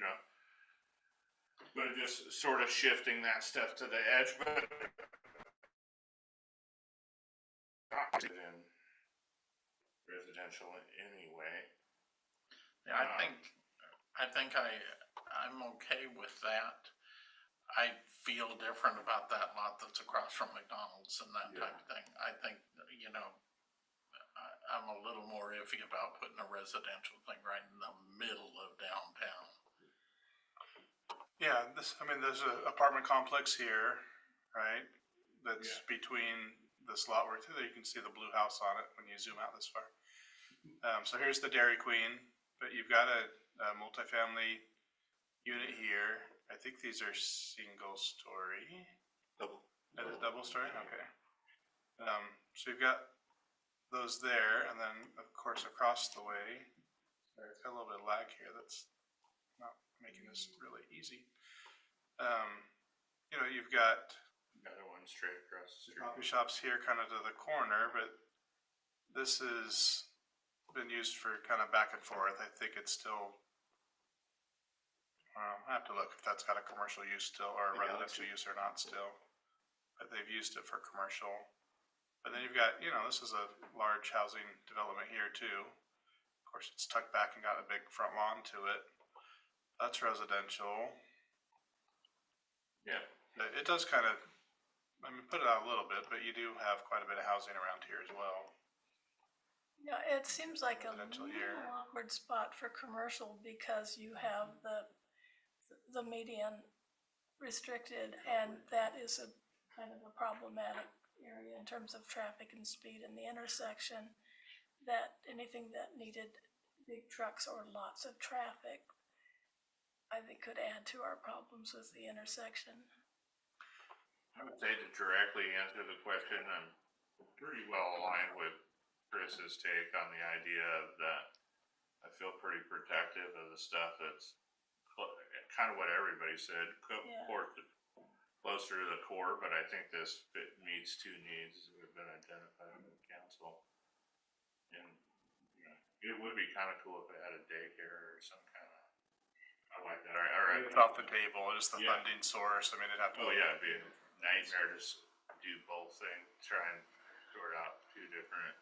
but it just sort of shifting that stuff to the edge, but in residential anyway.
Yeah, I think I'm okay with that. I feel different about that lot that's across from McDonald's and that type of thing. I think, I'm a little more iffy about putting a residential thing right in the middle of downtown.
Yeah, there's an apartment complex here, right? That's between this lot where you can see the blue house on it when you zoom out this far. So here's the Dairy Queen, but you've got a multifamily unit here. I think these are single story.
Double.
Is it double story? Okay. So you've got those there, and then of course across the way, there's a little bit of lag here that's not making this really easy. You've got
Another one straight across the street.
coffee shops here kind of to the corner, but this has been used for kind of back and forth. I think it's still, I have to look if that's got a commercial use still or a residential use or not still, but they've used it for commercial. But then you've got, this is a large housing development here too. Of course, it's tucked back and got a big front lawn to it. That's residential.
Yeah.
It does kind of, put it out a little bit, but you do have quite a bit of housing around here as well.
Yeah, it seems like a
Residential
little
here.
awkward spot for commercial because you have the the median restricted, and that is a kind of a problematic area in terms of traffic and speed in the intersection. That anything that needed big trucks or lots of traffic, I think could add to our problems with the intersection.
I would say to directly answer the question, I'm pretty well aligned with Chris's take on the idea of that. I feel pretty protective of the stuff that's kind of what everybody said,
Yeah.
closer to the core, but I think this meets two needs that have been identified by the council. And you know, it would be kind of cool if it had a daycare or some kind of. I like that. All right.
It's off the table, just the
Yeah.
funding source. I mean, it'd have to.
Oh yeah, it'd be a nightmare to do both things, try and sort out two different.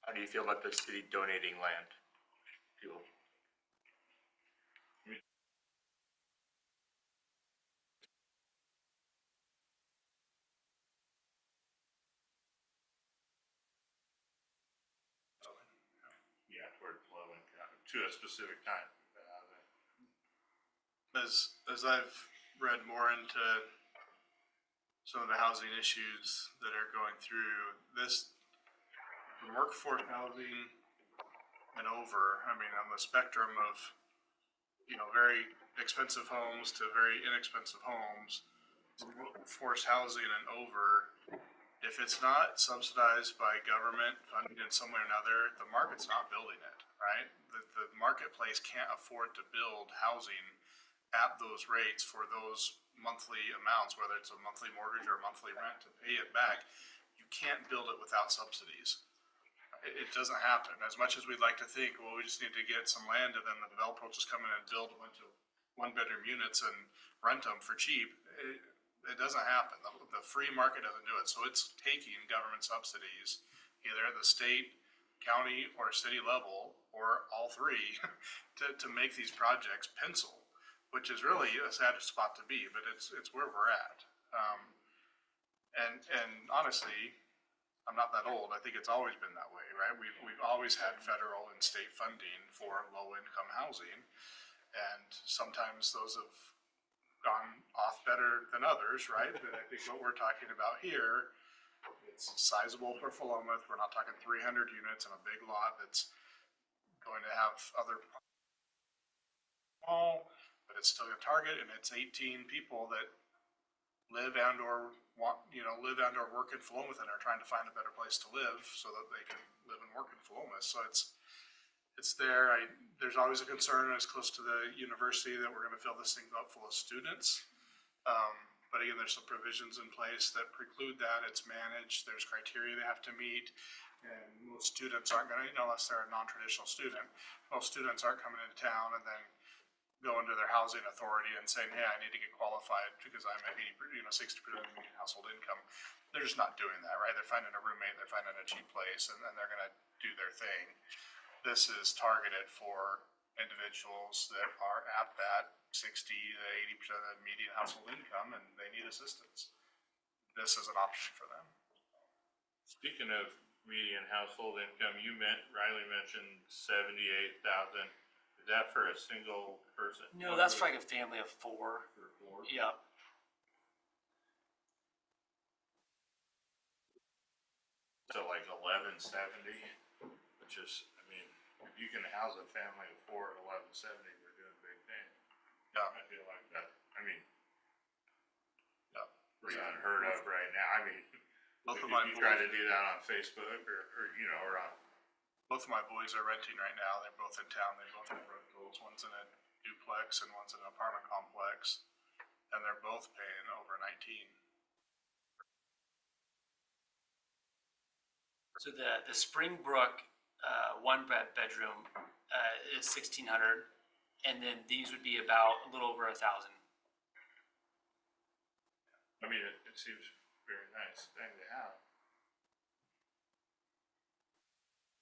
How do you feel about the city donating land? People.
Yeah, towards low income to a specific time.
As I've read more into some of the housing issues that are going through this, from workforce housing and over, I mean, on the spectrum of, you know, very expensive homes to very inexpensive homes, workforce housing and over, if it's not subsidized by government funding in some way or another, the market's not building it, right? The marketplace can't afford to build housing at those rates for those monthly amounts, whether it's a monthly mortgage or a monthly rent to pay it back. You can't build it without subsidies. It doesn't happen. As much as we'd like to think, well, we just need to get some land and then the developer will just come in and build a bunch of one-bedroom units and rent them for cheap. It doesn't happen. The free market doesn't do it. So it's taking government subsidies, either at the state, county, or city level, or all three, to make these projects pencil, which is really a sad spot to be, but it's where we're at. And honestly, I'm not that old. I think it's always been that way, right? We've always had federal and state funding for low-income housing, and sometimes those have gone off better than others, right? But I think what we're talking about here, it's sizable for Philomath. We're not talking 300 units in a big lot that's going to have other small, but it's still a target, and it's 18 people that live and or live and or work in Philomath and are trying to find a better place to live so that they can live and work in Philomath. So it's there. There's always a concern as close to the university that we're going to fill this thing up full of students. But again, there's some provisions in place that preclude that. It's managed. There's criteria they have to meet. And most students aren't going to, unless they're a non-traditional student, most students aren't coming into town and then going to their housing authority and saying, hey, I need to get qualified because I'm at 60% of median household income. They're just not doing that, right? They're finding a roommate, they're finding a cheap place, and then they're going to do their thing. This is targeted for individuals that are at that 60 to 80% of median household income and they need assistance. This is an option for them.
Speaking of median household income, Riley mentioned 78,000. Is that for a single person?
No, that's for like a family of four.
For four?
Yeah.
So like 1170, which is, I mean, if you can house a family of four at 1170, we're doing big things.
Yeah.
I feel like that. I mean,
Yeah.
pretty unheard of right now. I mean,
Both
if
of my
you try to
boys-
do that on Facebook or on.
Both of my boys are renting right now. They're both in town. They both have rentals. One's in a duplex and one's in an apartment complex. And they're both paying over 19.
So the Springbrook one bedroom is 1,600, and then these would be about a little over 1,000.
I mean, it seems very nice thing to have.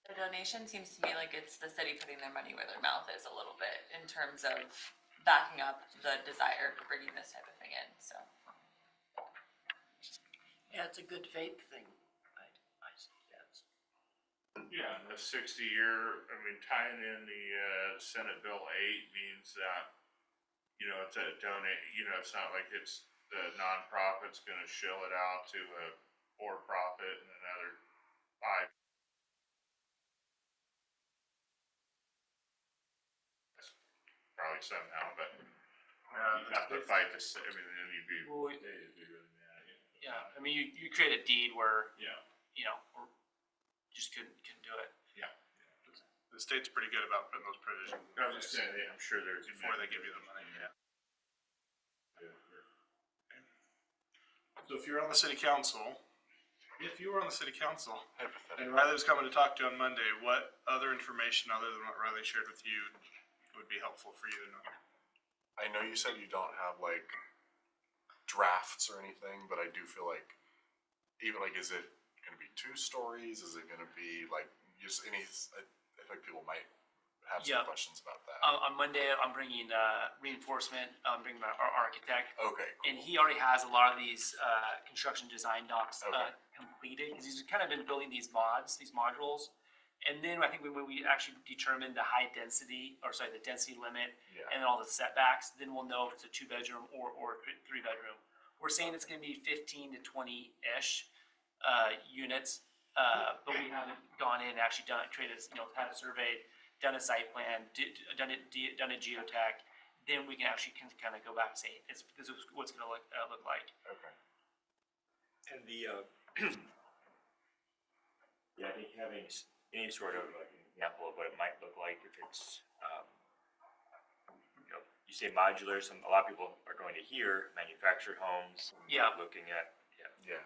The donation seems to me like it's the city putting their money where their mouth is a little bit in terms of backing up the desire for bringing this type of thing in, so.
Yeah, it's a good faith thing. I suggest.
Yeah, and the 60-year, I mean, tying in the Senate Bill 8 means that you know, to donate, you know, it's not like it's the nonprofit's gonna shell it out to a for-profit and another five. Probably somehow, but you have to fight this, I mean, then you'd be,
Well,
they'd be really mad, you know.
Yeah, I mean, you create a deed where,
Yeah,
you know, or just couldn't do it.
yeah.
The state's pretty good about putting those provisions in
I was just
place
saying, I'm sure there's.
before they give you the money.
Yeah.
So if you're on the city council, and
Hypothetically.
Riley was coming to talk to you on Monday, what other information other than what Riley shared with you would be helpful for you to know?
I know you said you don't have like drafts or anything, but I do feel like even like, is it going to be 2 stories? Is it going to be like just any? I feel like people might have some
Yeah.
questions about that.
On Monday, I'm bringing reinforcement. I'm bringing our architect,
Okay, cool.
and he already has a lot of these construction design docs
Okay.
completed because he's kind of been building these modules. And then I think when we actually determine the the density limit,
Yeah.
and then all the setbacks, then we'll know if it's a 2-bedroom or 3-bedroom. We're saying it's going to be 15 to 20-ish units, but we haven't gone in and actually created, had a survey, done a site plan, done a geotech. Then we can actually kind of go back and say this is what's going to look like.
Okay.
And the, yeah, I think having any sort of like example of what it might look like if it's, you know, you say modular, a lot of people are going to hear manufactured homes.
Yeah.
Looking at,
Yeah.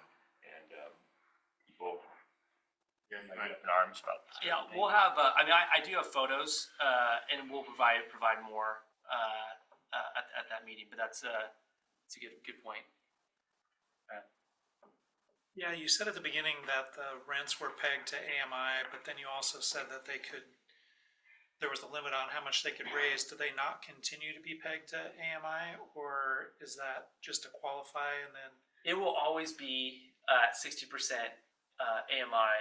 and, people
Yeah, you
might
might,
get up in arms about this.
Yeah, we'll have. I do have photos, and we'll provide more at that meeting. But that's a good point.
Yeah, you said at the beginning that the rents were pegged to AMI, but then you also said that there was a limit on how much they could raise. Do they not continue to be pegged to AMI, or is that just to qualify and then?
It will always be 60% AMI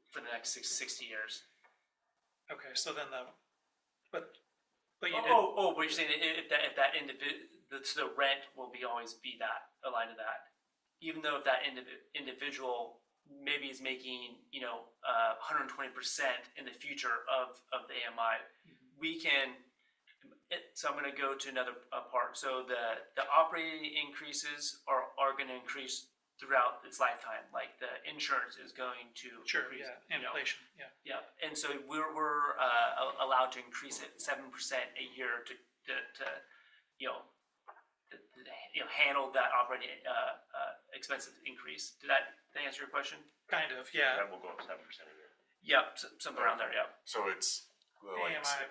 for the next 60 years.
Okay, so then but you did.
But you're saying if that the rent will always be that aligned to that, even though if that individual maybe is making 120% in the future of the AMI, we can. So I'm going to go to another part. So the operating increases are going to increase throughout its lifetime. Like the insurance is going to
Sure,
increase,
yeah, inflation, yeah.
Yeah, and so we're allowed to increase it 7% a year to handle that operating expenses increase. Did that answer your question?
Kind of, yeah.
That will go up 7% a year.
Yeah, something around there. Yeah.
So it's like
AMI.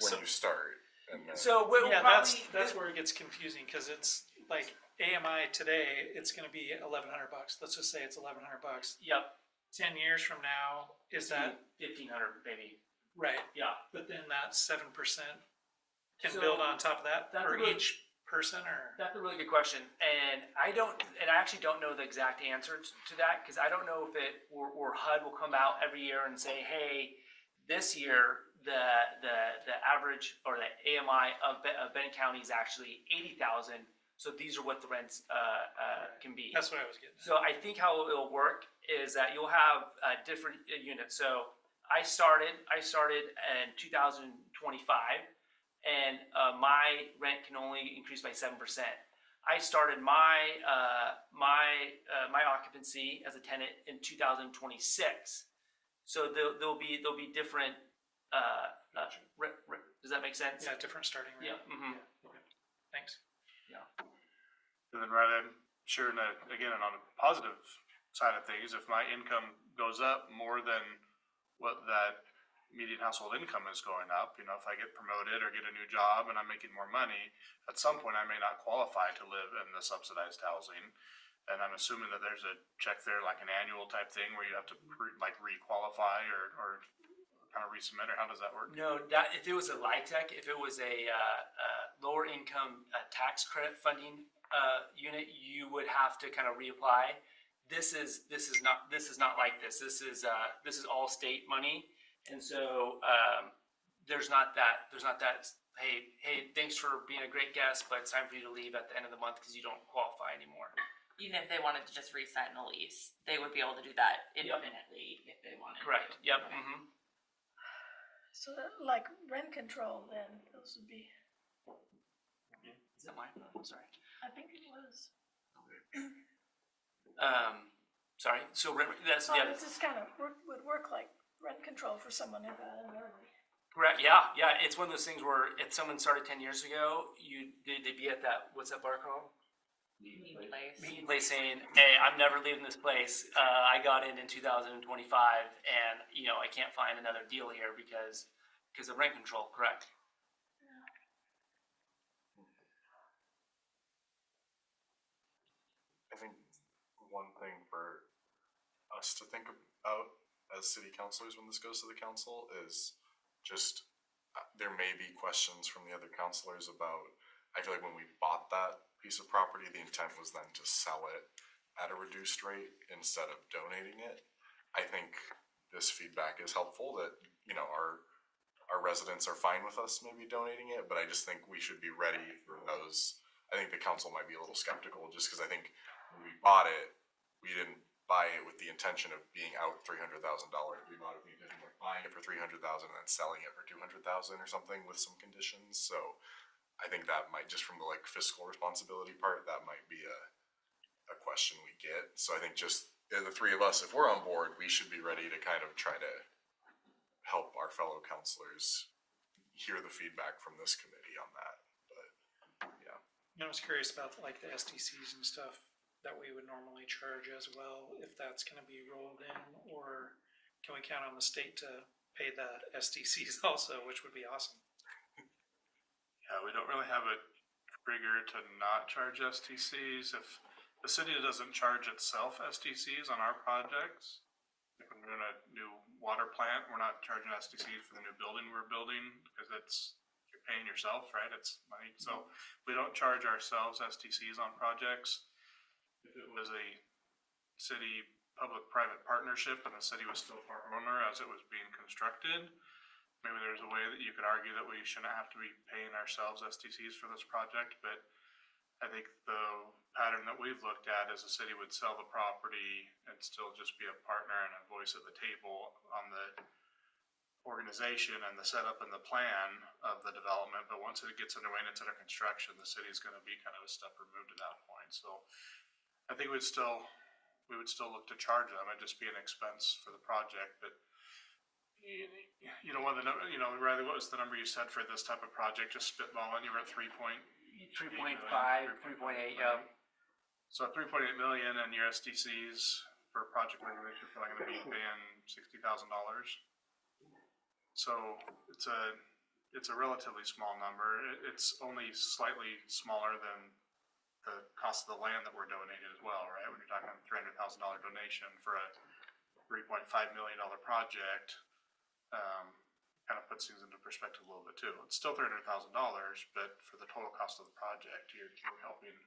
when you start, and then
So we'll
Yeah,
probably
that's where it gets confusing, because it's like AMI today, it's gonna be $1,100. Let's just say it's $1,100.
Yep.
10 years from now, is that
1,500 maybe?
right?
Yeah.
But then that 7% can
So
build on top of that
that's
for
a really-
each person, or?
That's a really good question, and I actually don't know the exact answer to that, because I don't know if or HUD will come out every year and say, hey, this year the average or the AMI of Benton County is actually 80,000. So these are what the rents can be.
That's what I was getting at.
So I think how it'll work is that you'll have different units. So I started in 2025, and my rent can only increase by 7%. I started my occupancy as a tenant in 2026. So there'll be different. Does that make sense?
Yeah, different starting rate.
Yeah. Mm-hmm.
Yeah, okay. Thanks.
And then Riley, I'm sure that, again, and on a positive side of things, if my income goes up more than what that median household income is going up, if I get promoted or get a new job and I'm making more money, at some point I may not qualify to live in the subsidized housing. And I'm assuming that there's a check there, like an annual type thing where you have to re-qualify or kind of resubmit, or how does that work?
No, that if it was a LIHTC, if it was a lower income tax credit funding unit, you would have to kind of reapply. This is not like this. This is all state money, and so there's not that hey, thanks for being a great guest, but it's time for you to leave at the end of the month because you don't qualify anymore.
Even if they wanted to just re-sign the lease, they would be able to do that infinitely if they wanted.
Correct.
to.
Yep.
Okay.
Mm-hmm.
So like rent control then, those would be,
Is that mine? Oh, sorry.
I think it was.
Sorry. So that's
Oh,
yeah.
this is kind of, would work like rent control for someone who got in early.
Correct. Yeah. Yeah. It's one of those things where if someone started 10 years ago, they'd be at that. What's that bar called?
Meeting place.
Meeting place saying, "Hey, I'm never leaving this place. I got in 2025, and I can't find another deal here because of rent control." Correct.
I think one thing for us to think about as city councilors when this goes to the council is just there may be questions from the other councilors about. I feel like when we bought that piece of property, the intent was then to sell it at a reduced rate instead of donating it. I think this feedback is helpful that our residents are fine with us maybe donating it, but I just think we should be ready for those. I think the council might be a little skeptical just because I think when we bought it, we didn't buy it with the intention of being out $300,000. We bought it with the intention of buying it for $300,000 and then selling it for $200,000 or something with some conditions. So I think that might, just from the fiscal responsibility part, that might be a question we get. So I think just the three of us, if we're on board, we should be ready to kind of try to help our fellow councilors hear the feedback from this committee on that. But yeah.
I was curious about like the STCs and stuff that we would normally charge as well, if that's gonna be rolled in, or can we count on the state to pay the STCs also, which would be awesome.
Yeah, we don't really have a trigger to not charge STCs. If the city doesn't charge itself STCs on our projects, like when we're doing a new water plant, we're not charging STCs for the new building we're building because you're paying yourself, right? It's money. So we don't charge ourselves STCs on projects. If it was a city public-private partnership and the city was still part owner as it was being constructed, maybe there's a way that you could argue that we shouldn't have to be paying ourselves STCs for this project, but I think the pattern that we've looked at is the city would sell the property and still just be a partner and a voice at the table on the organization and the setup and the plan of the development, but once it gets underway and it's under construction, the city's gonna be kind of a step removed at that point. So I think we would still look to charge them. It'd just be an expense for the project, but Riley, what was the number you said for this type of project? Just spitballing, you were at 3.5,
3.8. Yeah.
So 3.8 million and your SDCs for project regulation are probably going to be paying $60,000. So it's a relatively small number. It's only slightly smaller than the cost of the land that we're donating as well, right? When you're talking $300,000 donation for a $3.5 million project. Kind of puts things into perspective a little bit too. It's still $300,000, but for the total cost of the project, you're helping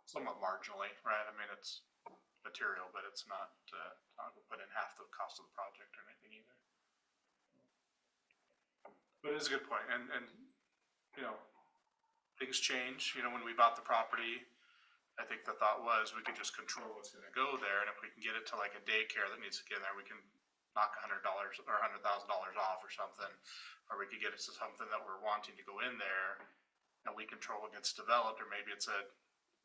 somewhat marginally, right? I mean, it's material, but it's not going to put in half the cost of the project or anything either. But it is a good point, and things change. When we bought the property, I think the thought was we could just control what's going to go there, and if we can get it to like a daycare that needs to get in there, we can knock $100 or $100,000 off or something, or we could get it to something that we're wanting to go in there and we control what gets developed, or maybe it's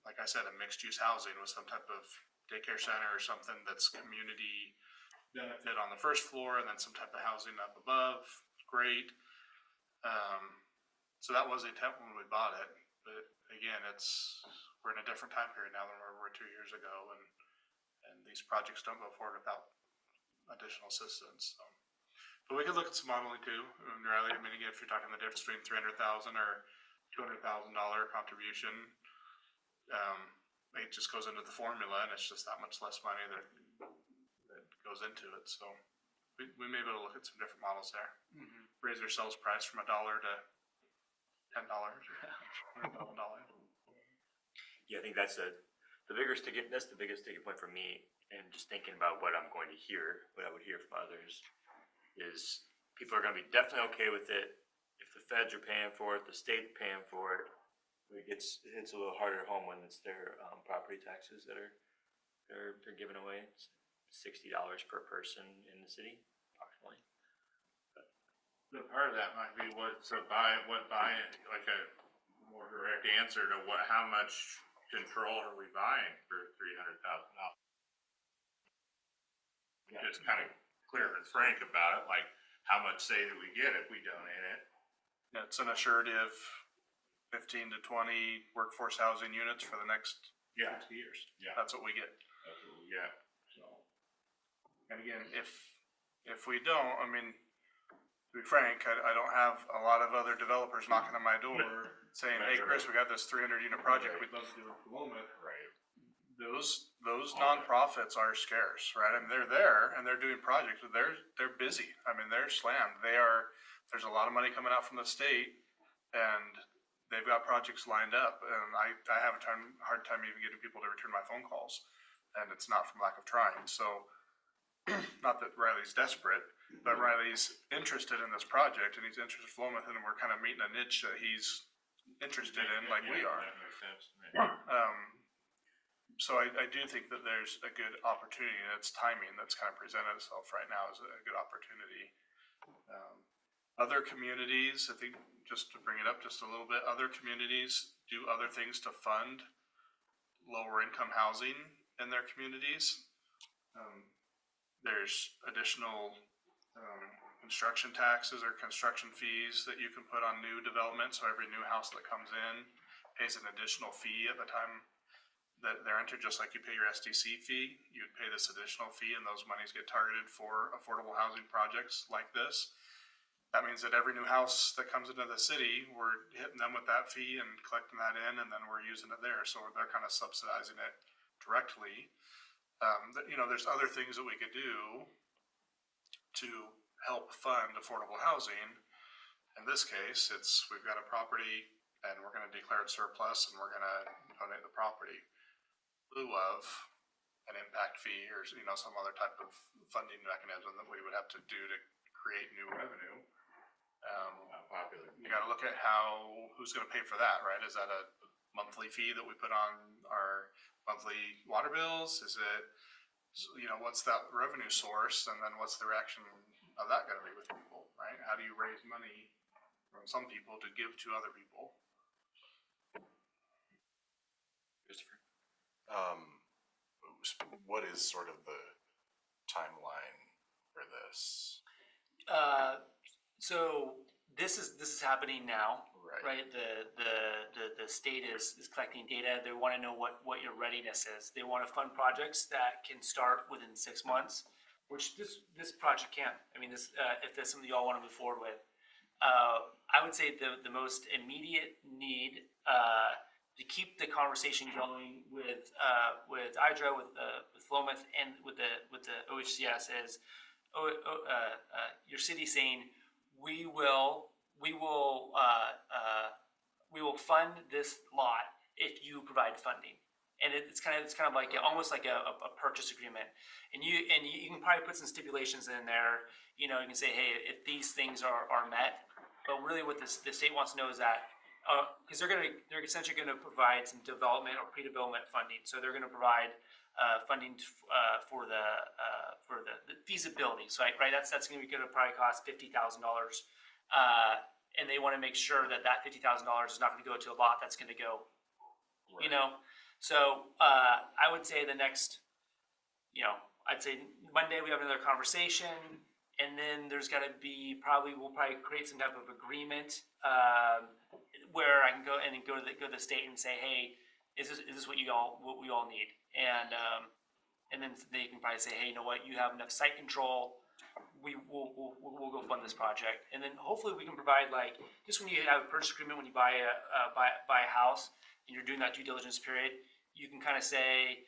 like I said, a mixed use housing with some type of daycare center or something that's community benefit on the first floor and then some type of housing up above. Great. So that was the intent when we bought it, but again, we're in a different time period now than we were 2 years ago, and these projects don't go forward without additional assistance. So. But we could look at some modeling too, Riley. I mean, again, if you're talking the difference between $300,000 or $200,000 contribution, it just goes into the formula, and it's just that much less money that goes into it. So we may be able to look at some different models there. Mm-hmm. Raise our sales price from $1 to $10 or $100,000.
Yeah, I think that's the biggest ticket point for me, and just thinking about what I'm going to hear, what I would hear from others, is people are going to be definitely okay with it if the feds are paying for it, the state's paying for it. It hits a little harder home when it's their, property taxes that are, they're giving away. It's $60 per person in the city, approximately.
The part of that might be what's a buying, like a more direct answer to how much control are we buying for $300,000? Just kind of clear and frank about it, like how much say do we get if we donate it?
Yeah, it's an assurative 15 to 20 workforce housing units for the next
Yeah.
60 years.
Yeah.
That's what we get.
That's what we get, so.
And again, if we don't, I mean, to be frank, I don't have a lot of other developers knocking on my door saying, hey, Chris, we got this 300 unit project we'd love to do in Paloma.
Right.
Those nonprofits are scarce, right? I mean, they're there and they're doing projects, but they're busy. I mean, they're slammed. There's a lot of money coming out from the state, and they've got projects lined up. And I have a hard time even getting people to return my phone calls, and it's not from lack of trying. So, not that Riley's desperate, but Riley's interested in this project, and he's interested in Philomath, and we're kind of meeting a niche that he's interested in, like we are.
That makes sense to me.
So I do think that there's a good opportunity, and it's timing that's kind of presented itself right now as a good opportunity. Other communities, I think, just to bring it up just a little bit, other communities do other things to fund lower income housing in their communities. There's additional construction taxes or construction fees that you can put on new development. So every new house that comes in pays an additional fee at the time that they're entered, just like you pay your SDC fee. You'd pay this additional fee, and those monies get targeted for affordable housing projects like this. That means that every new house that comes into the city, we're hitting them with that fee and collecting that in, and then we're using it there. So they're kind of subsidizing it directly. There's other things that we could do to help fund affordable housing. In this case, we've got a property and we're going to declare it surplus and we're going to donate the property in lieu of an impact fee or some other type of funding mechanism that we would have to do to create new revenue. You got to look at who's going to pay for that, right? Is that a monthly fee that we put on our monthly water bills? Is it, what's that revenue source? And then what's the reaction of that going to be with people, right? How do you raise money from some people to give to other people?
Christopher?
What is sort of the timeline for this?
So this is happening now,
Right.
right? The state is collecting data. They want to know what your readiness is. They want to fund projects that can start within 6 months, which this project can. I mean, if there's something y'all want to move forward with, I would say the most immediate need to keep the conversation going with IDRA, with Philomath, and with the OHCS is your city saying we will fund this lot if you provide funding, and it's kind of like almost like a purchase agreement, and you can probably put some stipulations in there. You can say, hey, if these things are met, but really what the state wants to know is that because they're essentially going to provide some development or pre-development funding, so they're going to provide funding for the feasibility. So right, that's going to probably cost $50,000, and they want to make sure that $50,000 is not going to go to a lot that's going to go,
Right.
So I would say the next, I'd say Monday we have another conversation, and then there's got to be we'll probably create some type of agreement where I can go to the state and say, hey, is this what we all need? And then they can probably say, hey, you know what, you have enough site control. We'll go fund this project, and then hopefully we can provide just when you have a purchase agreement, when you buy a house and you're doing that due diligence period, you can kind of say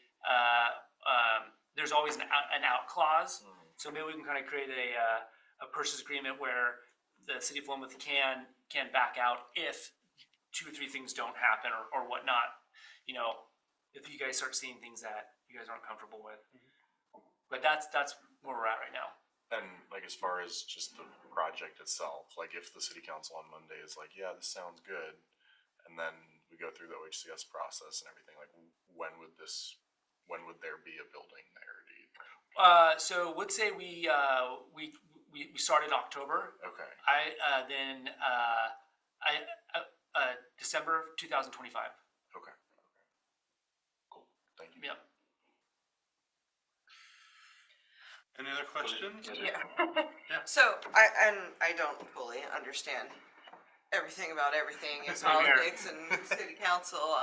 there's always an out clause. So maybe we can kind of create a purchase agreement where the city of Philomath can back out if 2 or 3 things don't happen or whatnot. If you guys start seeing things that you guys aren't comfortable with. But that's where we're at right now.
And like as far as just the project itself, like if the city council on Monday is like, yeah, this sounds good, and then we go through the OHCS process and everything, like when would there be a building there? Do you think?
So would say we started in October.
Okay.
December 2025.
Okay. Cool. Thank you.
Yep.
Any other questions?
Yeah.
Yeah.
So I don't fully understand everything about everything in politics and city council.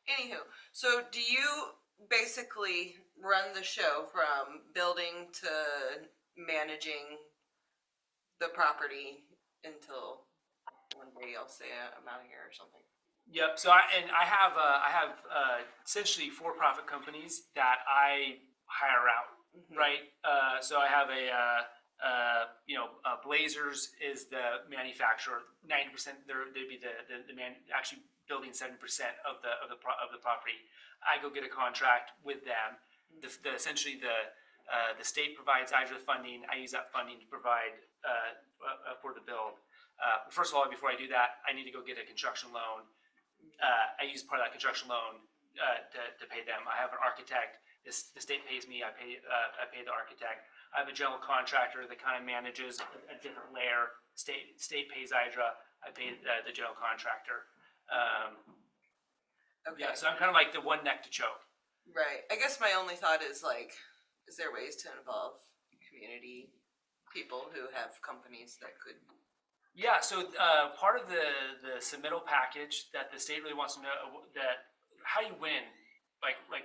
Anywho, so do you basically run the show from building to managing the property until one day I'll say I'm out of here or something?
Yep. So I have essentially for-profit companies that I hire out. Right. So I have Blazers is the manufacturer. 90% they'd be the man actually building 7% of the property. I go get a contract with them. Essentially the state provides IDRA funding. I use that funding to provide for the build. First of all, before I do that, I need to go get a construction loan. I use part of that construction loan to pay them. I have an architect. The state pays me. I pay the architect. I have a general contractor that kind of manages a different layer. State pays IDRA. I pay the general contractor.
Okay.
Yeah, so I'm kind of like the one neck to choke.
Right. I guess my only thought is like, is there ways to involve community people who have companies that could?
Yeah. So part of the submittal package that the state really wants to know that how you win.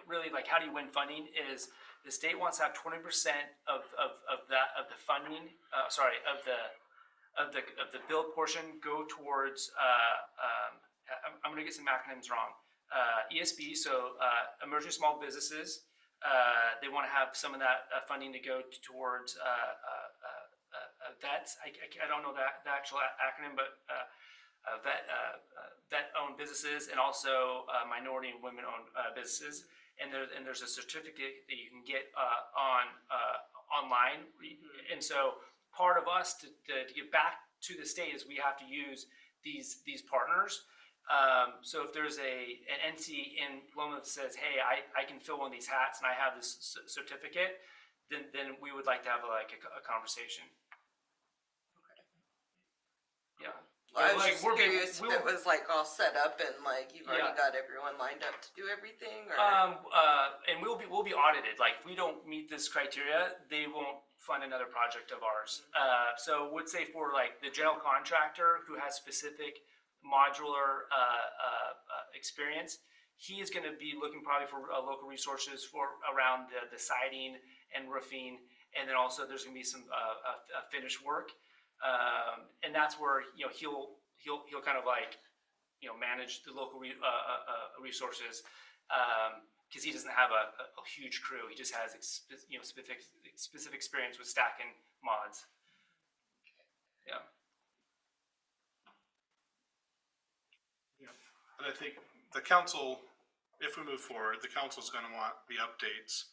Really, how do you win funding is the state wants to have 20% of the funding, of the build portion go towards, I'm gonna get some acronyms wrong. ESB, so emerging small businesses, they wanna have some of that funding to go towards vets. I don't know the actual acronym, but vet-owned businesses, and also minority and women-owned businesses. And there's a certificate that you can get online. And so part of us to get back to the state is we have to use these partners. So if there's an entity in Loma that says, hey, I can fill one of these hats and I have this certificate, then we would like to have a conversation. Yeah.
Well, I was just curious if it was all set up and you've already got everyone lined up to do everything, or
and we'll be audited. If we don't meet this criteria, they won't fund another project of ours. So would say for the general contractor who has specific modular experience, he is going to be looking probably for local resources for around the siding and roofing, and then also there's going to be some finished work. And that's where he'll kind of manage the local resources because he doesn't have a huge crew. He just has specific experience with stacking mods. Yeah.
And I think the council, if we move forward, the council's going to want the updates.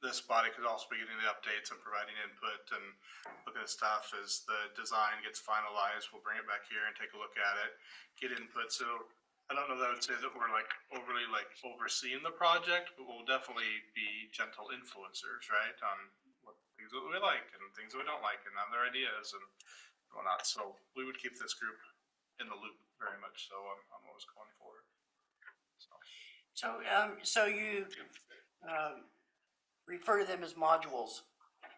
This body could also be getting the updates and providing input and looking at stuff as the design gets finalized. We'll bring it back here and take a look at it, get input. So I don't know that I would say that we're overly overseeing the project, but we'll definitely be gentle influencers, right? On what things that we like and things that we don't like and other ideas and whatnot. So we would keep this group in the loop very much so on what was going forward.
So you refer to them as modules.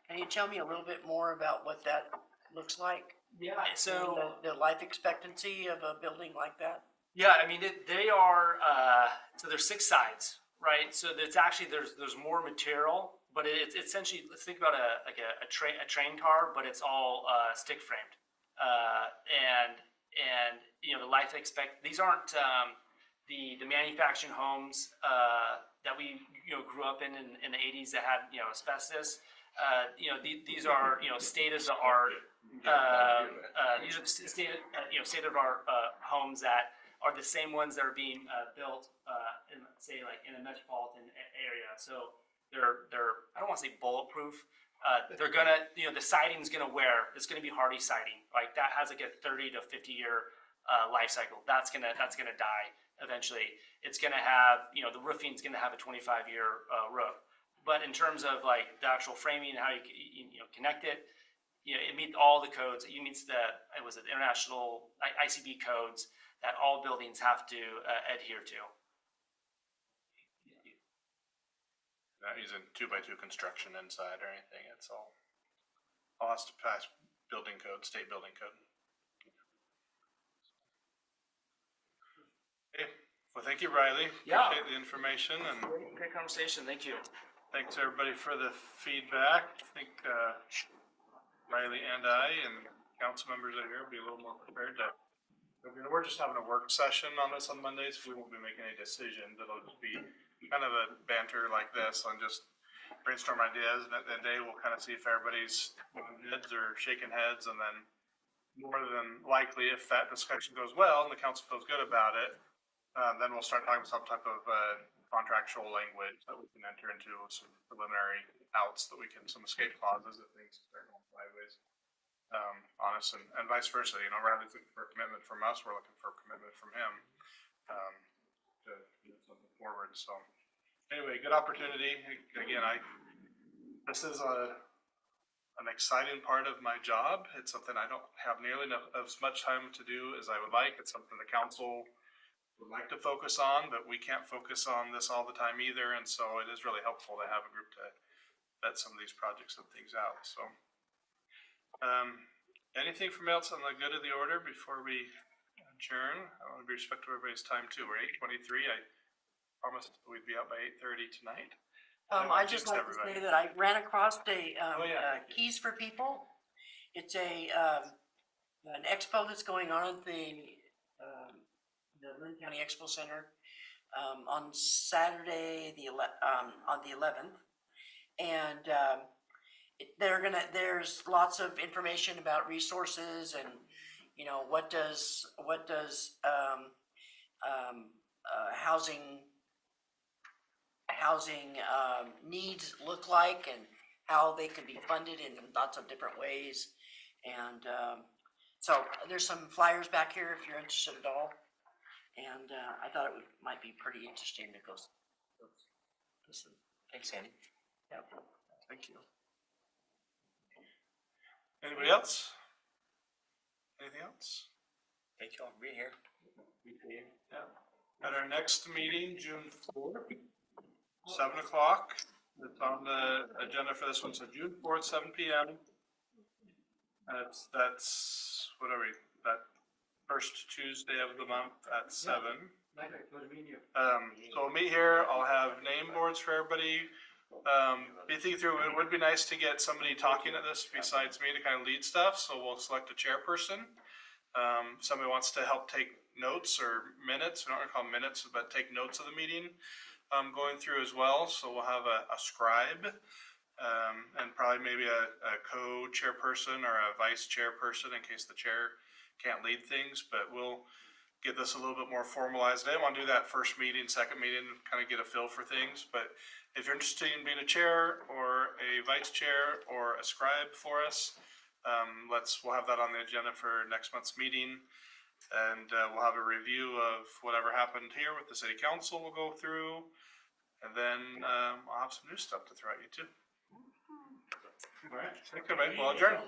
Can you tell me a little bit more about what that looks like?
Yeah. So
the life expectancy of a building like that?
Yeah, I mean they are. So there's 6 sides, right? So it's actually there's more material, but it's essentially, let's think about a train car, but it's all stick framed, and the life these aren't the manufacturing homes that we grew up in the 80s that had asbestos. These are state of the art. These are state of art homes that are the same ones that are being built in a metropolitan area. So they're I don't want to say bulletproof, They're gonna, the siding's gonna wear, it's gonna be hardy siding, like that has like a 30 to 50 year life cycle. That's gonna die eventually. It's gonna have, the roofing's gonna have a 25-year roof. But in terms of like the actual framing and how you connect it, it meets all the codes. It meets the international ICB codes that all buildings have to adhere to.
Not using 2x2 construction inside or anything. It's all has to pass building code, state building code. Okay. Well, thank you, Riley.
Yeah.
Appreciate the information, and
Great conversation. Thank you.
thanks everybody for the feedback. I think Riley and I and council members are here will be a little more prepared to. We're just having a work session on this on Mondays. We won't be making any decisions. It'll just be kind of a banter like this and just brainstorm ideas. And at the end of the day, we'll kind of see if everybody's nodding heads or shaking heads. And then more than likely, if that discussion goes well and the council feels good about it, then we'll start talking some type of contractual language that we can enter into, some preliminary outs that we can, some escape clauses if things start going sideways. On us and vice versa, Riley's looking for a commitment from us, we're looking for a commitment from him to move something forward. So anyway, good opportunity. Again, this is an exciting part of my job. It's something I don't have nearly enough as much time to do as I would like. It's something the council would like to focus on, but we can't focus on this all the time either. And so it is really helpful to have a group to vet some of these projects and things out. So anything from else on the good of the order before we adjourn? I want to be respectful of everybody's time too. We're 8:23. I promised we'd be out by 8:30 tonight.
I just like to say that I ran across
yeah.
Keys for People. It's an expo that's going on at the Lynn County Expo Center on Saturday on the 11th, and there's lots of information about resources and what does housing needs look like and how they can be funded in lots of different ways. And so there's some flyers back here if you're interested at all. And I thought it might be pretty interesting to go listen.
Thanks, Sandy.
Yeah.
Thank you. Anybody else? Anything else?
Thank you all for being here.
Yeah. At our next meeting, June 4th, 7 o'clock. It's on the agenda for this one. So June 4th, 7 p.m. That's what are we? That first Tuesday of the month at 7. So we'll meet here. I'll have name boards for everybody. Be thinking through. It would be nice to get somebody talking at this besides me to kind of lead stuff. So we'll select a chairperson. Somebody wants to help take notes or minutes. We don't want to call them minutes, but take notes of the meeting going through as well. So we'll have a scribe and probably maybe a co-chairperson or a vice chairperson in case the chair can't lead things. But we'll get this a little bit more formalized. I didn't want to do that first meeting, second meeting, kind of get a feel for things. But if you're interested in being a chair or a vice chair or a scribe for us, we'll have that on the agenda for next month's meeting. And we'll have a review of whatever happened here with the city council we'll go through. And then I'll have some new stuff to throw at you too. All right, thank you, everybody. Well adjourned.